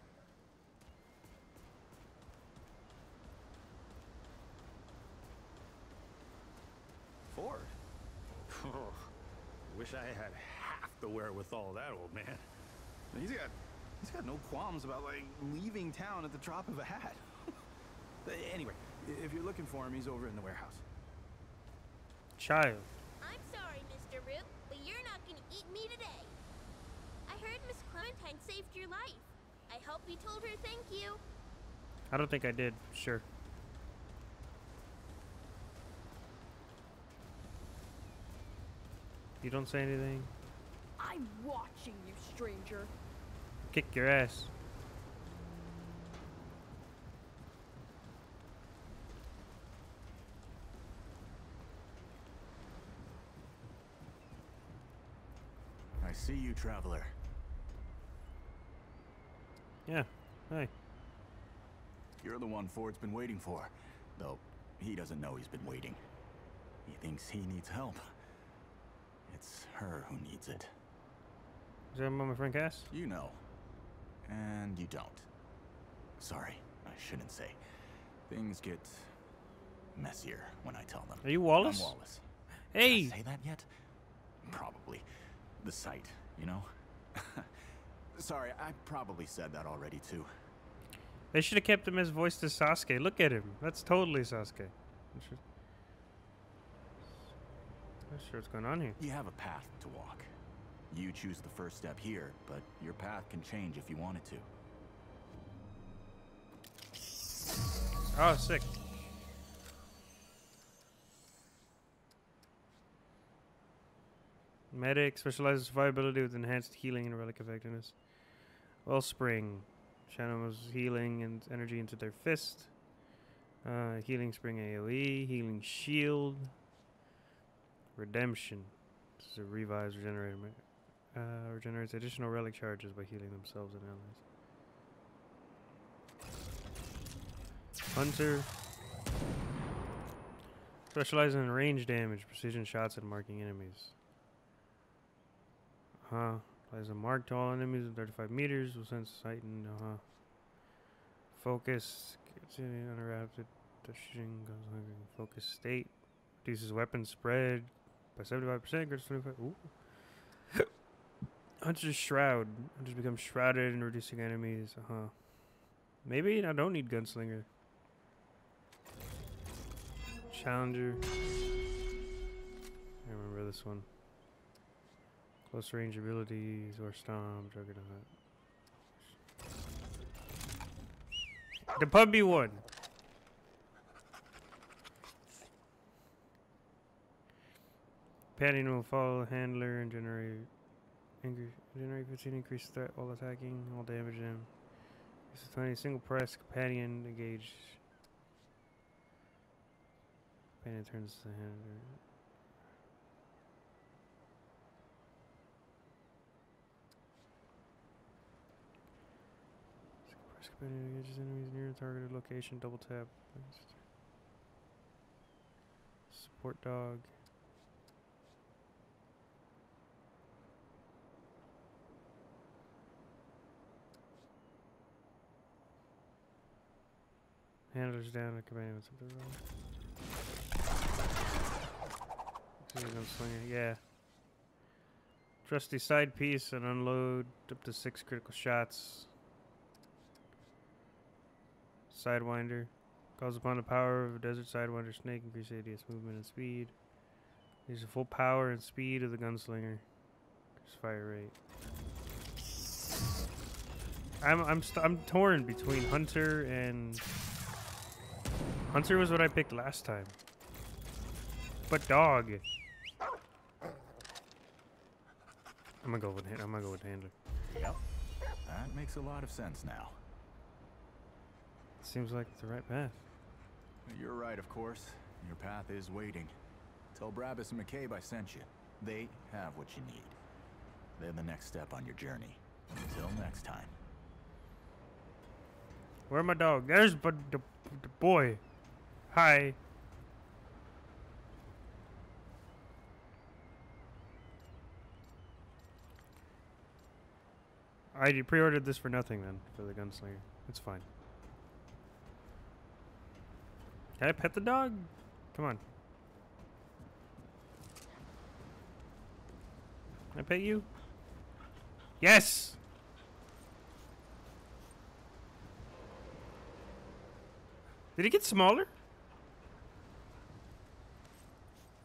Ford? Wish I had half the wherewithal of that old man. He's got no qualms about, like, leaving town at the drop of a hat. Anyway, if you're looking for him, he's over in the warehouse. Child. I'm sorry, Mr. Root, but you're not gonna eat me today. I heard Miss Clementine saved your life. I hope you told her thank you. I don't think I did. Sure. You don't say anything. I'm watching you, stranger. Kick your ass. I see you, traveler. Yeah. Hi. You're the one Ford's been waiting for. Though, he doesn't know he's been waiting. He thinks he needs help. It's her who needs it. Is that my friend Cass? You know. And you don't. Sorry, I shouldn't say. Things get messier when I tell them. Are you Wallace? I'm Wallace. Hey! Did I say that yet? Probably. The sight, you know? Sorry, I probably said that already too. They should have kept him as voice to Sasuke. Look at him. That's totally Sasuke. Not sure what's going on here. You have a path to walk. You choose the first step here, but your path can change if you want it to. Oh, sick. Medic specializes survivability with enhanced healing and relic effectiveness. Wellspring channels healing and energy into their fist. Healing spring AoE, healing shield, redemption. This is a revives regenerator. Regenerates additional relic charges by healing themselves and allies. Hunter. Specializing in range damage, precision shots, and marking enemies. Applies a mark to all enemies in 35 meters. Will sense sight and focus. Gets uninterrupted. Touching goes hungry. Focus state. Reduces weapon spread by 75%. Gets 25. Ooh. Hunter's Shroud. Hunters become shrouded and reducing enemies. Maybe I don't need Gunslinger. Challenger. I remember this one. Close range abilities or Stomp, Juggernaut. The puppy one. Companion will follow the handler and generate 15 increased threat while attacking, all damage him. Use 20 single press, companion engage. Companion turns to the handler. Press companion engages enemies near a targeted location, double tap. Support dog. Handlers down, a companion with something wrong. Yeah. Trusty side piece and unload up to 6 critical shots. Sidewinder. Calls upon the power of a desert sidewinder snake, increase ADS movement and speed. Use the full power and speed of the gunslinger. Increase fire rate. I'm torn between Hunter and Hunter was what I picked last time. But dog. I'm gonna go with handler. Yep. That makes a lot of sense now. Seems like the right path. You're right, of course. Your path is waiting. Tell Brabus and McCabe I sent you. They have what you need. They're the next step on your journey. Until next time. Where's my dog? There's the boy. Hi. I pre-ordered this for nothing then, for the gunslinger. It's fine. Can I pet the dog? Come on. Can I pet you? Yes! Did he get smaller?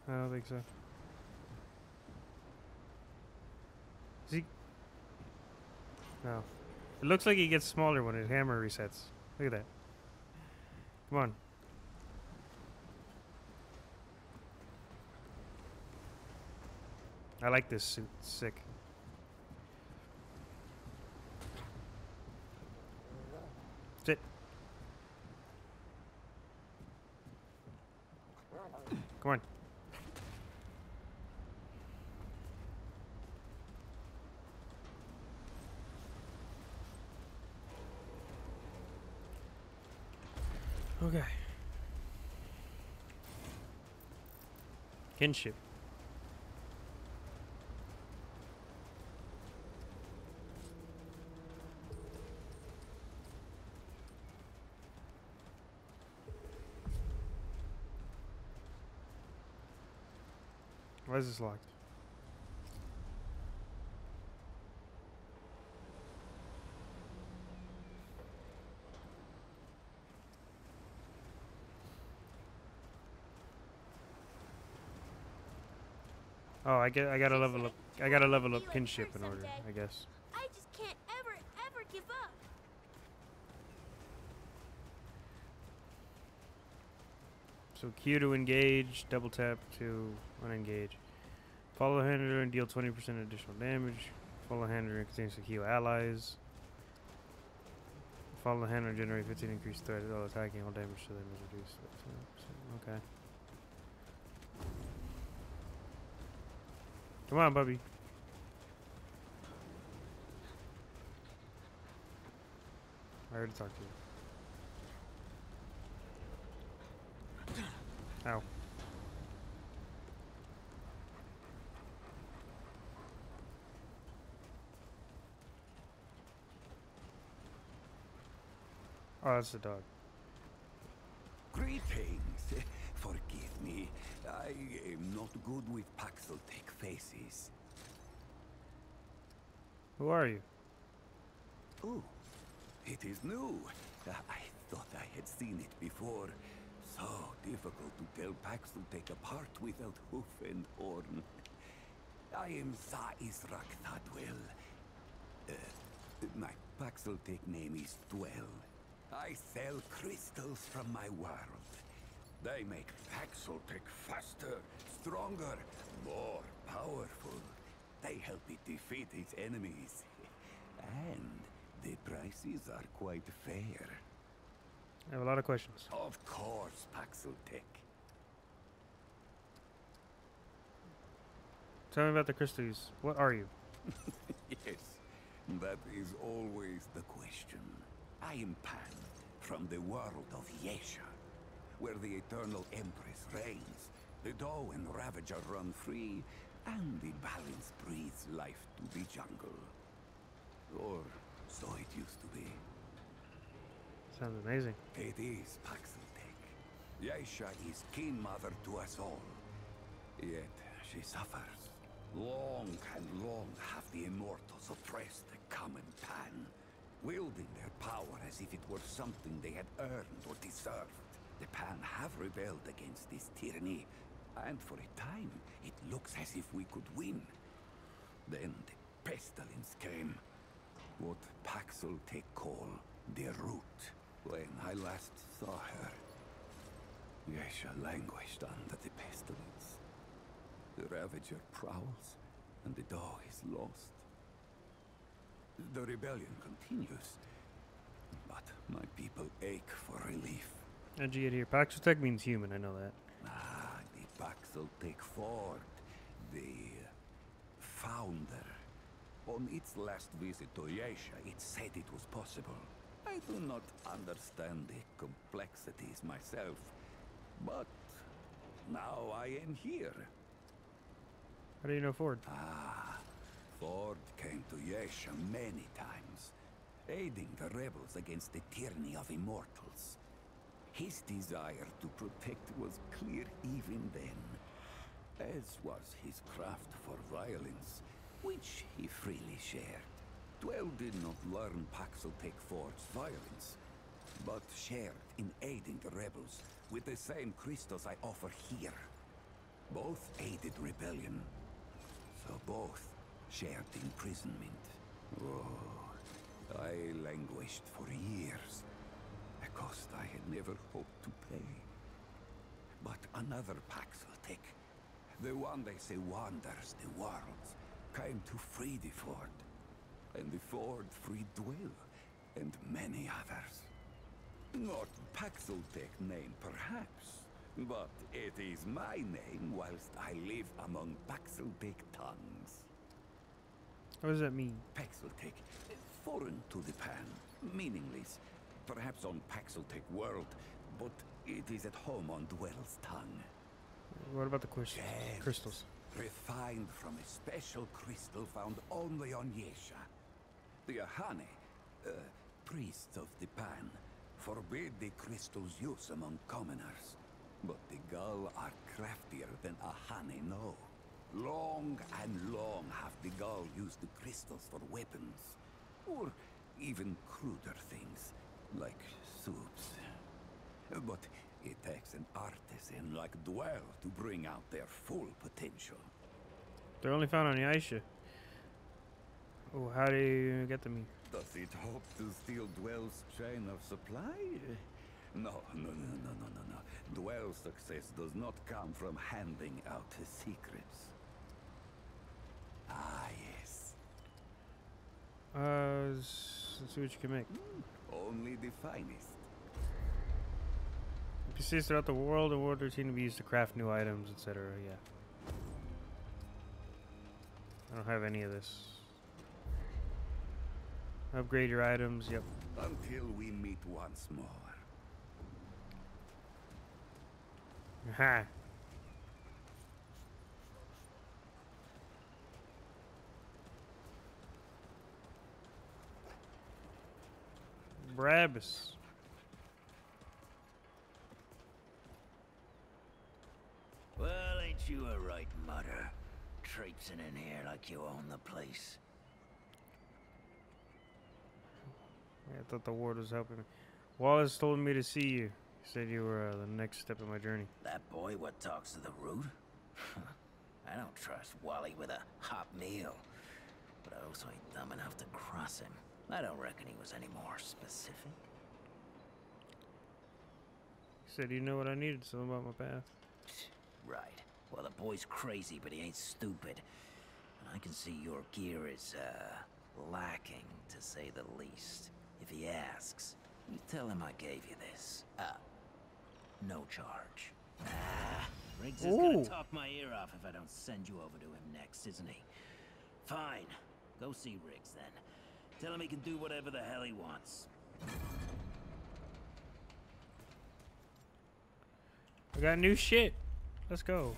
I don't think so. Is he? No. It looks like he gets smaller when his hammer resets. Look at that. Come on. I like this suit. It's sick. Sit. Come on. Okay. Kinship. Why is this locked? Oh, I gotta level up. I gotta level up kinship in order, I guess. I just can't ever give up. So Q to engage, double tap to unengage. Follow handler and deal 20% additional damage. Follow handler continues to heal allies. Follow handler and generate 15 increased threat while attacking, all damage to them is reduced. Okay. Come on, Bubby. I already talked to you. Ow. Oh, that's the dog. Greetings. Forgive me. I am not good with Paxeltech faces. Who are you? Oh, it is new. I thought I had seen it before. So difficult to tell Paxeltech apart without hoof and horn. I am Za Israk Thadwell. My Paxeltech name is Dwell. I sell crystals from my world. They make Paxeltech faster, stronger, more powerful. They help it defeat its enemies. And the prices are quite fair. I have a lot of questions. Of course, Paxeltech. Tell me about the crystals. What are you? Yes, that is always the question. I am Pan, from the world of Yesha, where the Eternal Empress reigns, the Doe and Ravager run free, and the balance breathes life to the jungle. Or so it used to be. Sounds amazing. It is Paxeltech. Yesha is kin mother to us all. Yet she suffers. Long and long have the immortals oppressed the common Pan, wielding their power as if it were something they had earned or deserved. The Pan have rebelled against this tyranny, and for a time it looks as if we could win. Then the pestilence came. What Paxeltech call the root. When I last saw her, Yesha languished under the pestilence. The Ravager prowls, and the Doe is lost. The rebellion continues, but my people ache for relief. How'd you get here? Paxotech means human, I know that. Ah, the Paxeltech Ford, the founder. On its last visit to Yesha, it said it was possible. I do not understand the complexities myself, but now I am here. How do you know Ford? Ah, Ford came to Yesha many times, aiding the rebels against the tyranny of immortals. His desire to protect was clear even then, as was his craft for violence, which he freely shared. Dwell did not learn Paxeltech Ford's violence, but shared in aiding the rebels with the same crystals I offer here. Both aided rebellion, so both shared imprisonment. Oh, I languished for years, a cost I had never hoped to pay. But another Paxeltech, the one they say wanders the worlds, came to free the Ford. And the Ford freed Dwell, and many others. Not Paxeltech name, perhaps, but it is my name whilst I live among Paxeltech tongues. What does that mean? Paxeltech, foreign to the Pan, meaningless, perhaps on Paxeltech world, but it is at home on Dwell's tongue. What about the crystals? Refined from a special crystal found only on Yesha. The Ahane, priests of the Pan, forbid the crystal's use among commoners. But the Gull are craftier than Ahane know. Long and long have the Gull used the crystals for weapons, or even cruder things, like soups. But it takes an artisan like Dwell to bring out their full potential. They're only found on Yaisha. Oh, how do you get them? Does it hope to steal Dwell's chain of supply? No. Dwell's success does not come from handing out his secrets. Ah, yes. Let's see what you can make. Only the finest. NPCs throughout the world and world routine to be used to craft new items, etc. Yeah. I don't have any of this. Upgrade your items, yep. Until we meet once more. Aha. Brabus. you a right mutter, traipsing in here like you own the place. Yeah, I thought the ward was helping me. Wallace told me to see you. He said you were the next step in my journey. That boy what talks to the root? I don't trust Wally with a hot meal. But I also ain't dumb enough to cross him. I don't reckon he was any more specific. He said you know what I needed, something about my path. Right. Well, the boy's crazy, but he ain't stupid. And I can see your gear is, lacking, to say the least. If he asks, you tell him I gave you this. No charge. Riggs is gonna talk my ear off if I don't send you over to him next, isn't he? Fine. Go see Riggs, then. Tell him he can do whatever the hell he wants. I got new shit. Let's go.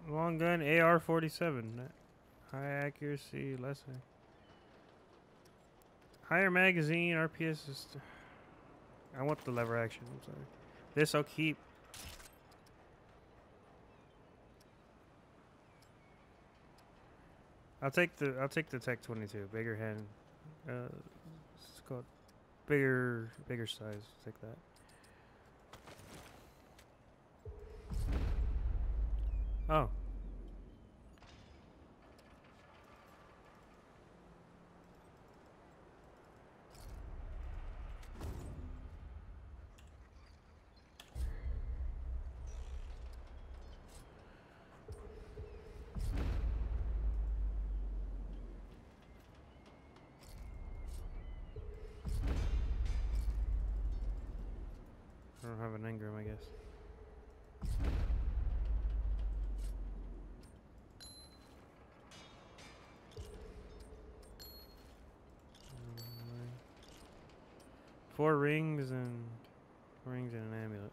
Long gun AR-47. High accuracy, less. Higher magazine, RPS is. I want the lever action. I'm sorry. This I'll keep. I'll take the Tech 22. Bigger hand. It's called bigger size. Take that. Oh. I don't have an engram, I guess. Four rings and an amulet.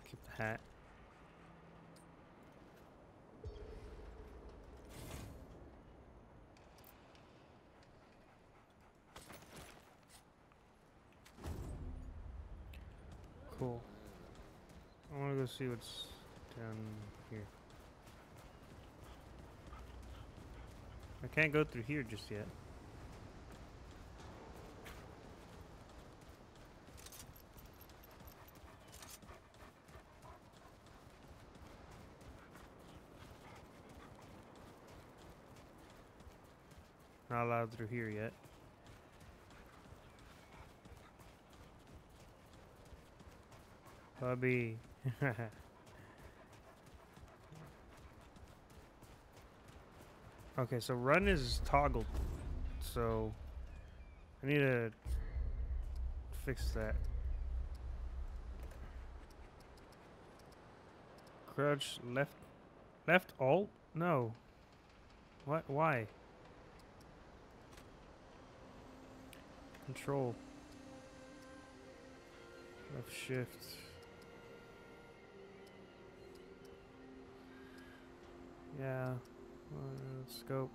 Keep the hat. Cool. I want to go see what's down here. I can't go through here just yet. Not allowed through here yet. Bubby. Okay, so run is toggled. So I need to fix that. Crouch left alt? No. What? Why? Control. Left shift. Yeah. Scope.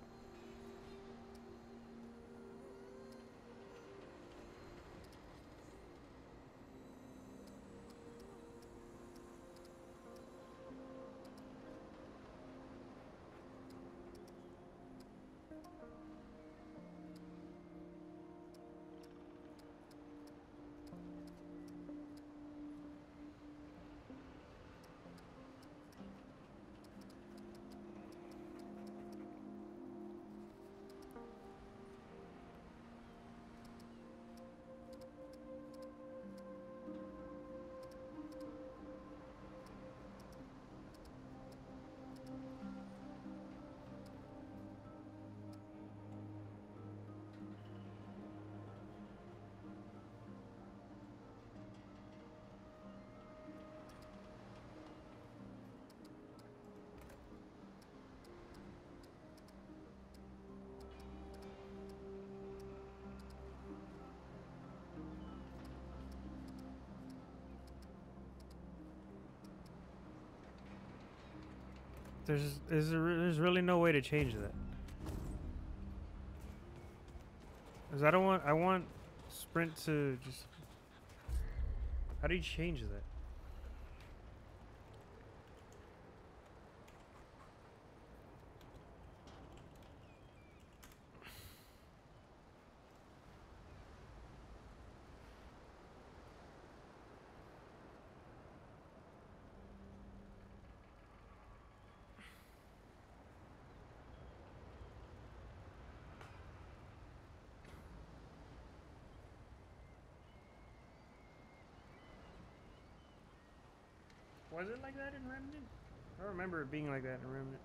There's really no way to change that. 'Cause I want sprint to just. How do you change that? Was it like that in Remnant? I don't remember it being like that in Remnant.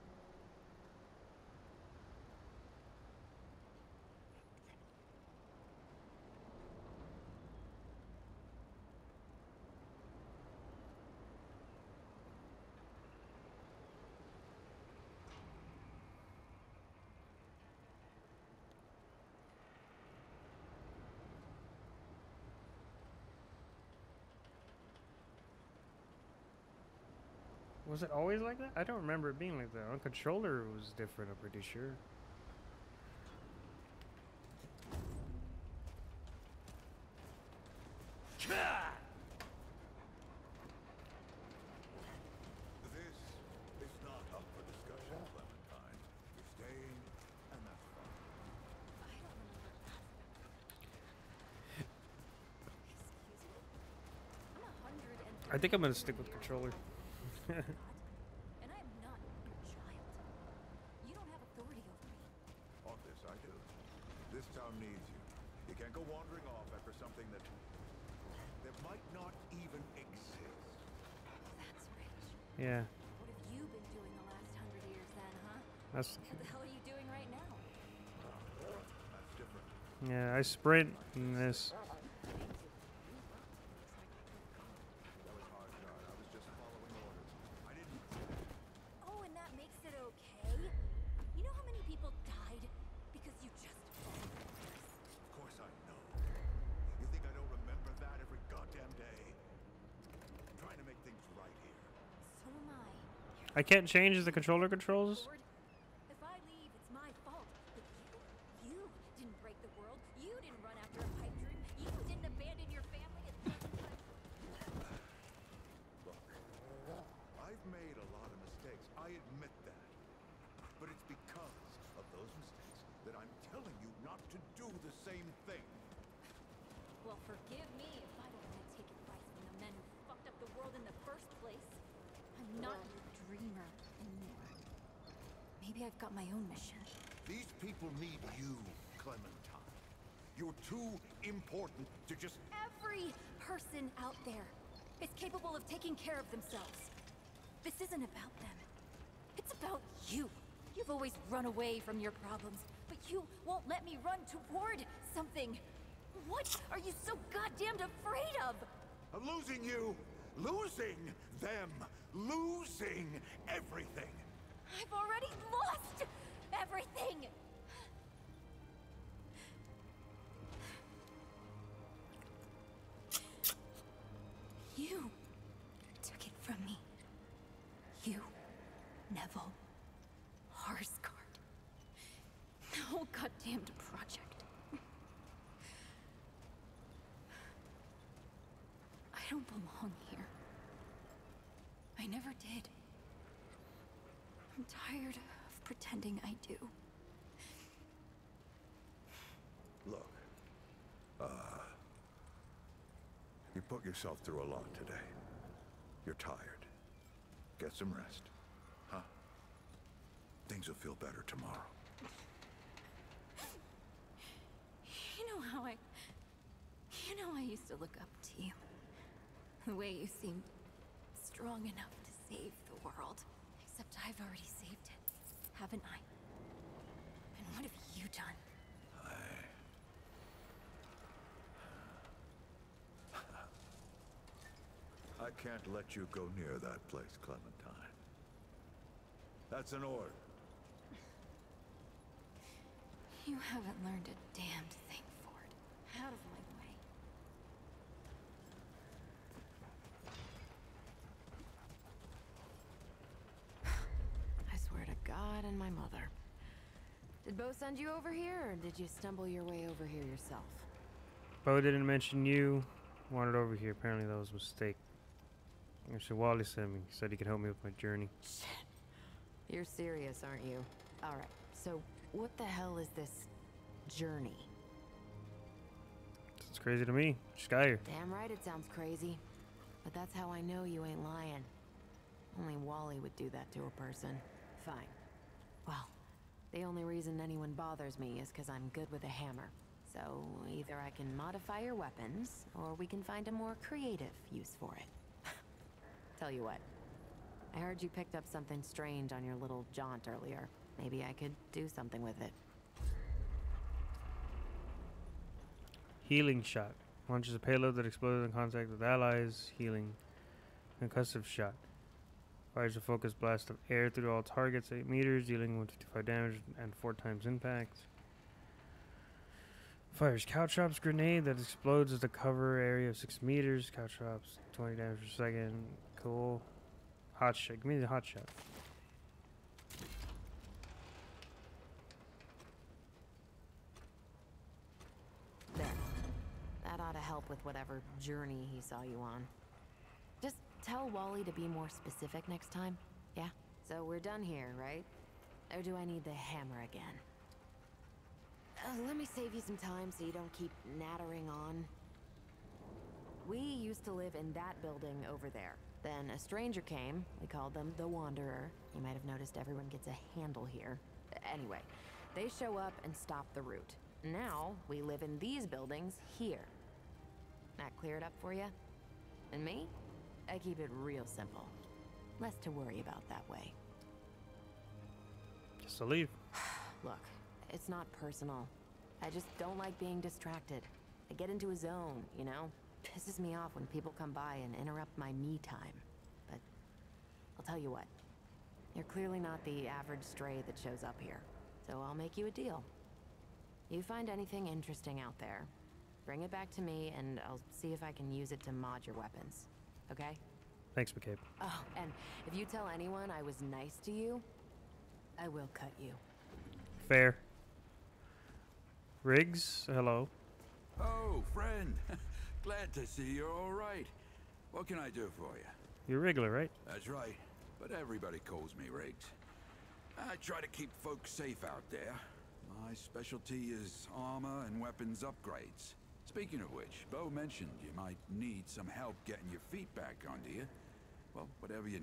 Was it always like that? I don't remember it being like that. On controller it was different, I'm pretty sure. This is not up for discussion, Clementine. You're staying, and that's fine. I think I'm gonna stick with controller. And I'm not your child. You don't have authority over me. On this, I do. This town needs you. You can't go wandering off after something that might not even exist. That's rich. Yeah. What have you been doing the last 100 years then, huh? That's. What the hell are you doing right now? That's different. Yeah, I sprint in this. Oh, and that makes it okay? You know how many people died because you just followed orders? Of course I know. You think I don't remember that every goddamn day? I'm trying to make things right here. So am I. I can't change the controller controls. If I leave, it's my fault. But you didn't break the world. You didn't run after a pipe dream. You didn't abandon your family and Look, I've made a lot of mistakes. I admit that. But it's because of those mistakes that I'm telling you not to do the same thing. well, forgive me if I don't want to take advice from the men who fucked up the world in the first place. I'm not your dreamer anymore. Maybe I've got my own mission. These people need you, Clementine. You're too important to just... Every person out there is capable of taking care of themselves. This isn't about them. It's about you. You've always run away from your problems, but you won't let me run toward something. What are you so goddamned afraid of? I'm losing you! Losing them! Losing everything! I've already lost everything! You took it from me. You, Neville, Harsgard. The whole goddamned project. I don't belong here. I never did. I'm tired of pretending I do. Look, you put yourself through a lot today. You're tired. Get some rest, huh? Things will feel better tomorrow. You know I used to look up to you. The way you seemed strong enough to save the world. Except I've already saved it, haven't I? And what have you done? I can't let you go near that place, Clementine. That's an order. You haven't learned a damned thing, Ford. Out of my way. I Did Bo send you over here, or did you stumble your way over here yourself? Bo didn't mention you. Wanted over here. Apparently that was a mistake. Actually, Wally sent me. He said he could help me with my journey. Shit. You're serious, aren't you? Alright, so what the hell is this journey? It's crazy to me. Just got here. Damn right it sounds crazy. But that's how I know you ain't lying. Only Wally would do that to a person. Fine. Well, the only reason anyone bothers me is because I'm good with a hammer. So either I can modify your weapons, or we can find a more creative use for it. Tell you what. I heard you picked up something strange on your little jaunt earlier. Maybe I could do something with it. Healing shot. Launches a payload that explodes in contact with allies. Healing. Concussive shot. Fires a focused blast of air through all targets 8 meters, dealing 155 damage and 4 times impact. Fires Caltrops grenade that explodes at the cover area of 6 meters. Caltrops 20 damage per second. Cool. Hot shot. Give me the hot shot. There. That ought to help with whatever journey he saw you on. Just tell Wally to be more specific next time, yeah? So we're done here, right? Or do I need the hammer again? Let me save you some time so you don't keep nattering on. We used to live in that building over there. Then a stranger came. We called them the Wanderer. You might have noticed everyone gets a handle here. Anyway, they show up and stop the route. Now, we live in these buildings here. That clear it up for you? And me? I keep it real simple. Less to worry about that way. Just a leave. Look, it's not personal. I just don't like being distracted. I get into a zone, you know? Pisses me off when people come by and interrupt my me time. But I'll tell you what. You're clearly not the average stray that shows up here. So I'll make you a deal. You find anything interesting out there, bring it back to me and I'll see if I can use it to mod your weapons. Okay? Thanks, McCabe. Oh, and if you tell anyone I was nice to you, I will cut you. Fair. Riggs, hello. Oh, friend. Glad to see you're all right. What can I do for you? You're Wriggler, right? That's right, but everybody calls me Riggs. I try to keep folks safe out there. My specialty is armor and weapons upgrades. Speaking of which, Bo mentioned you might need some help getting your feet back under you. Well, whatever you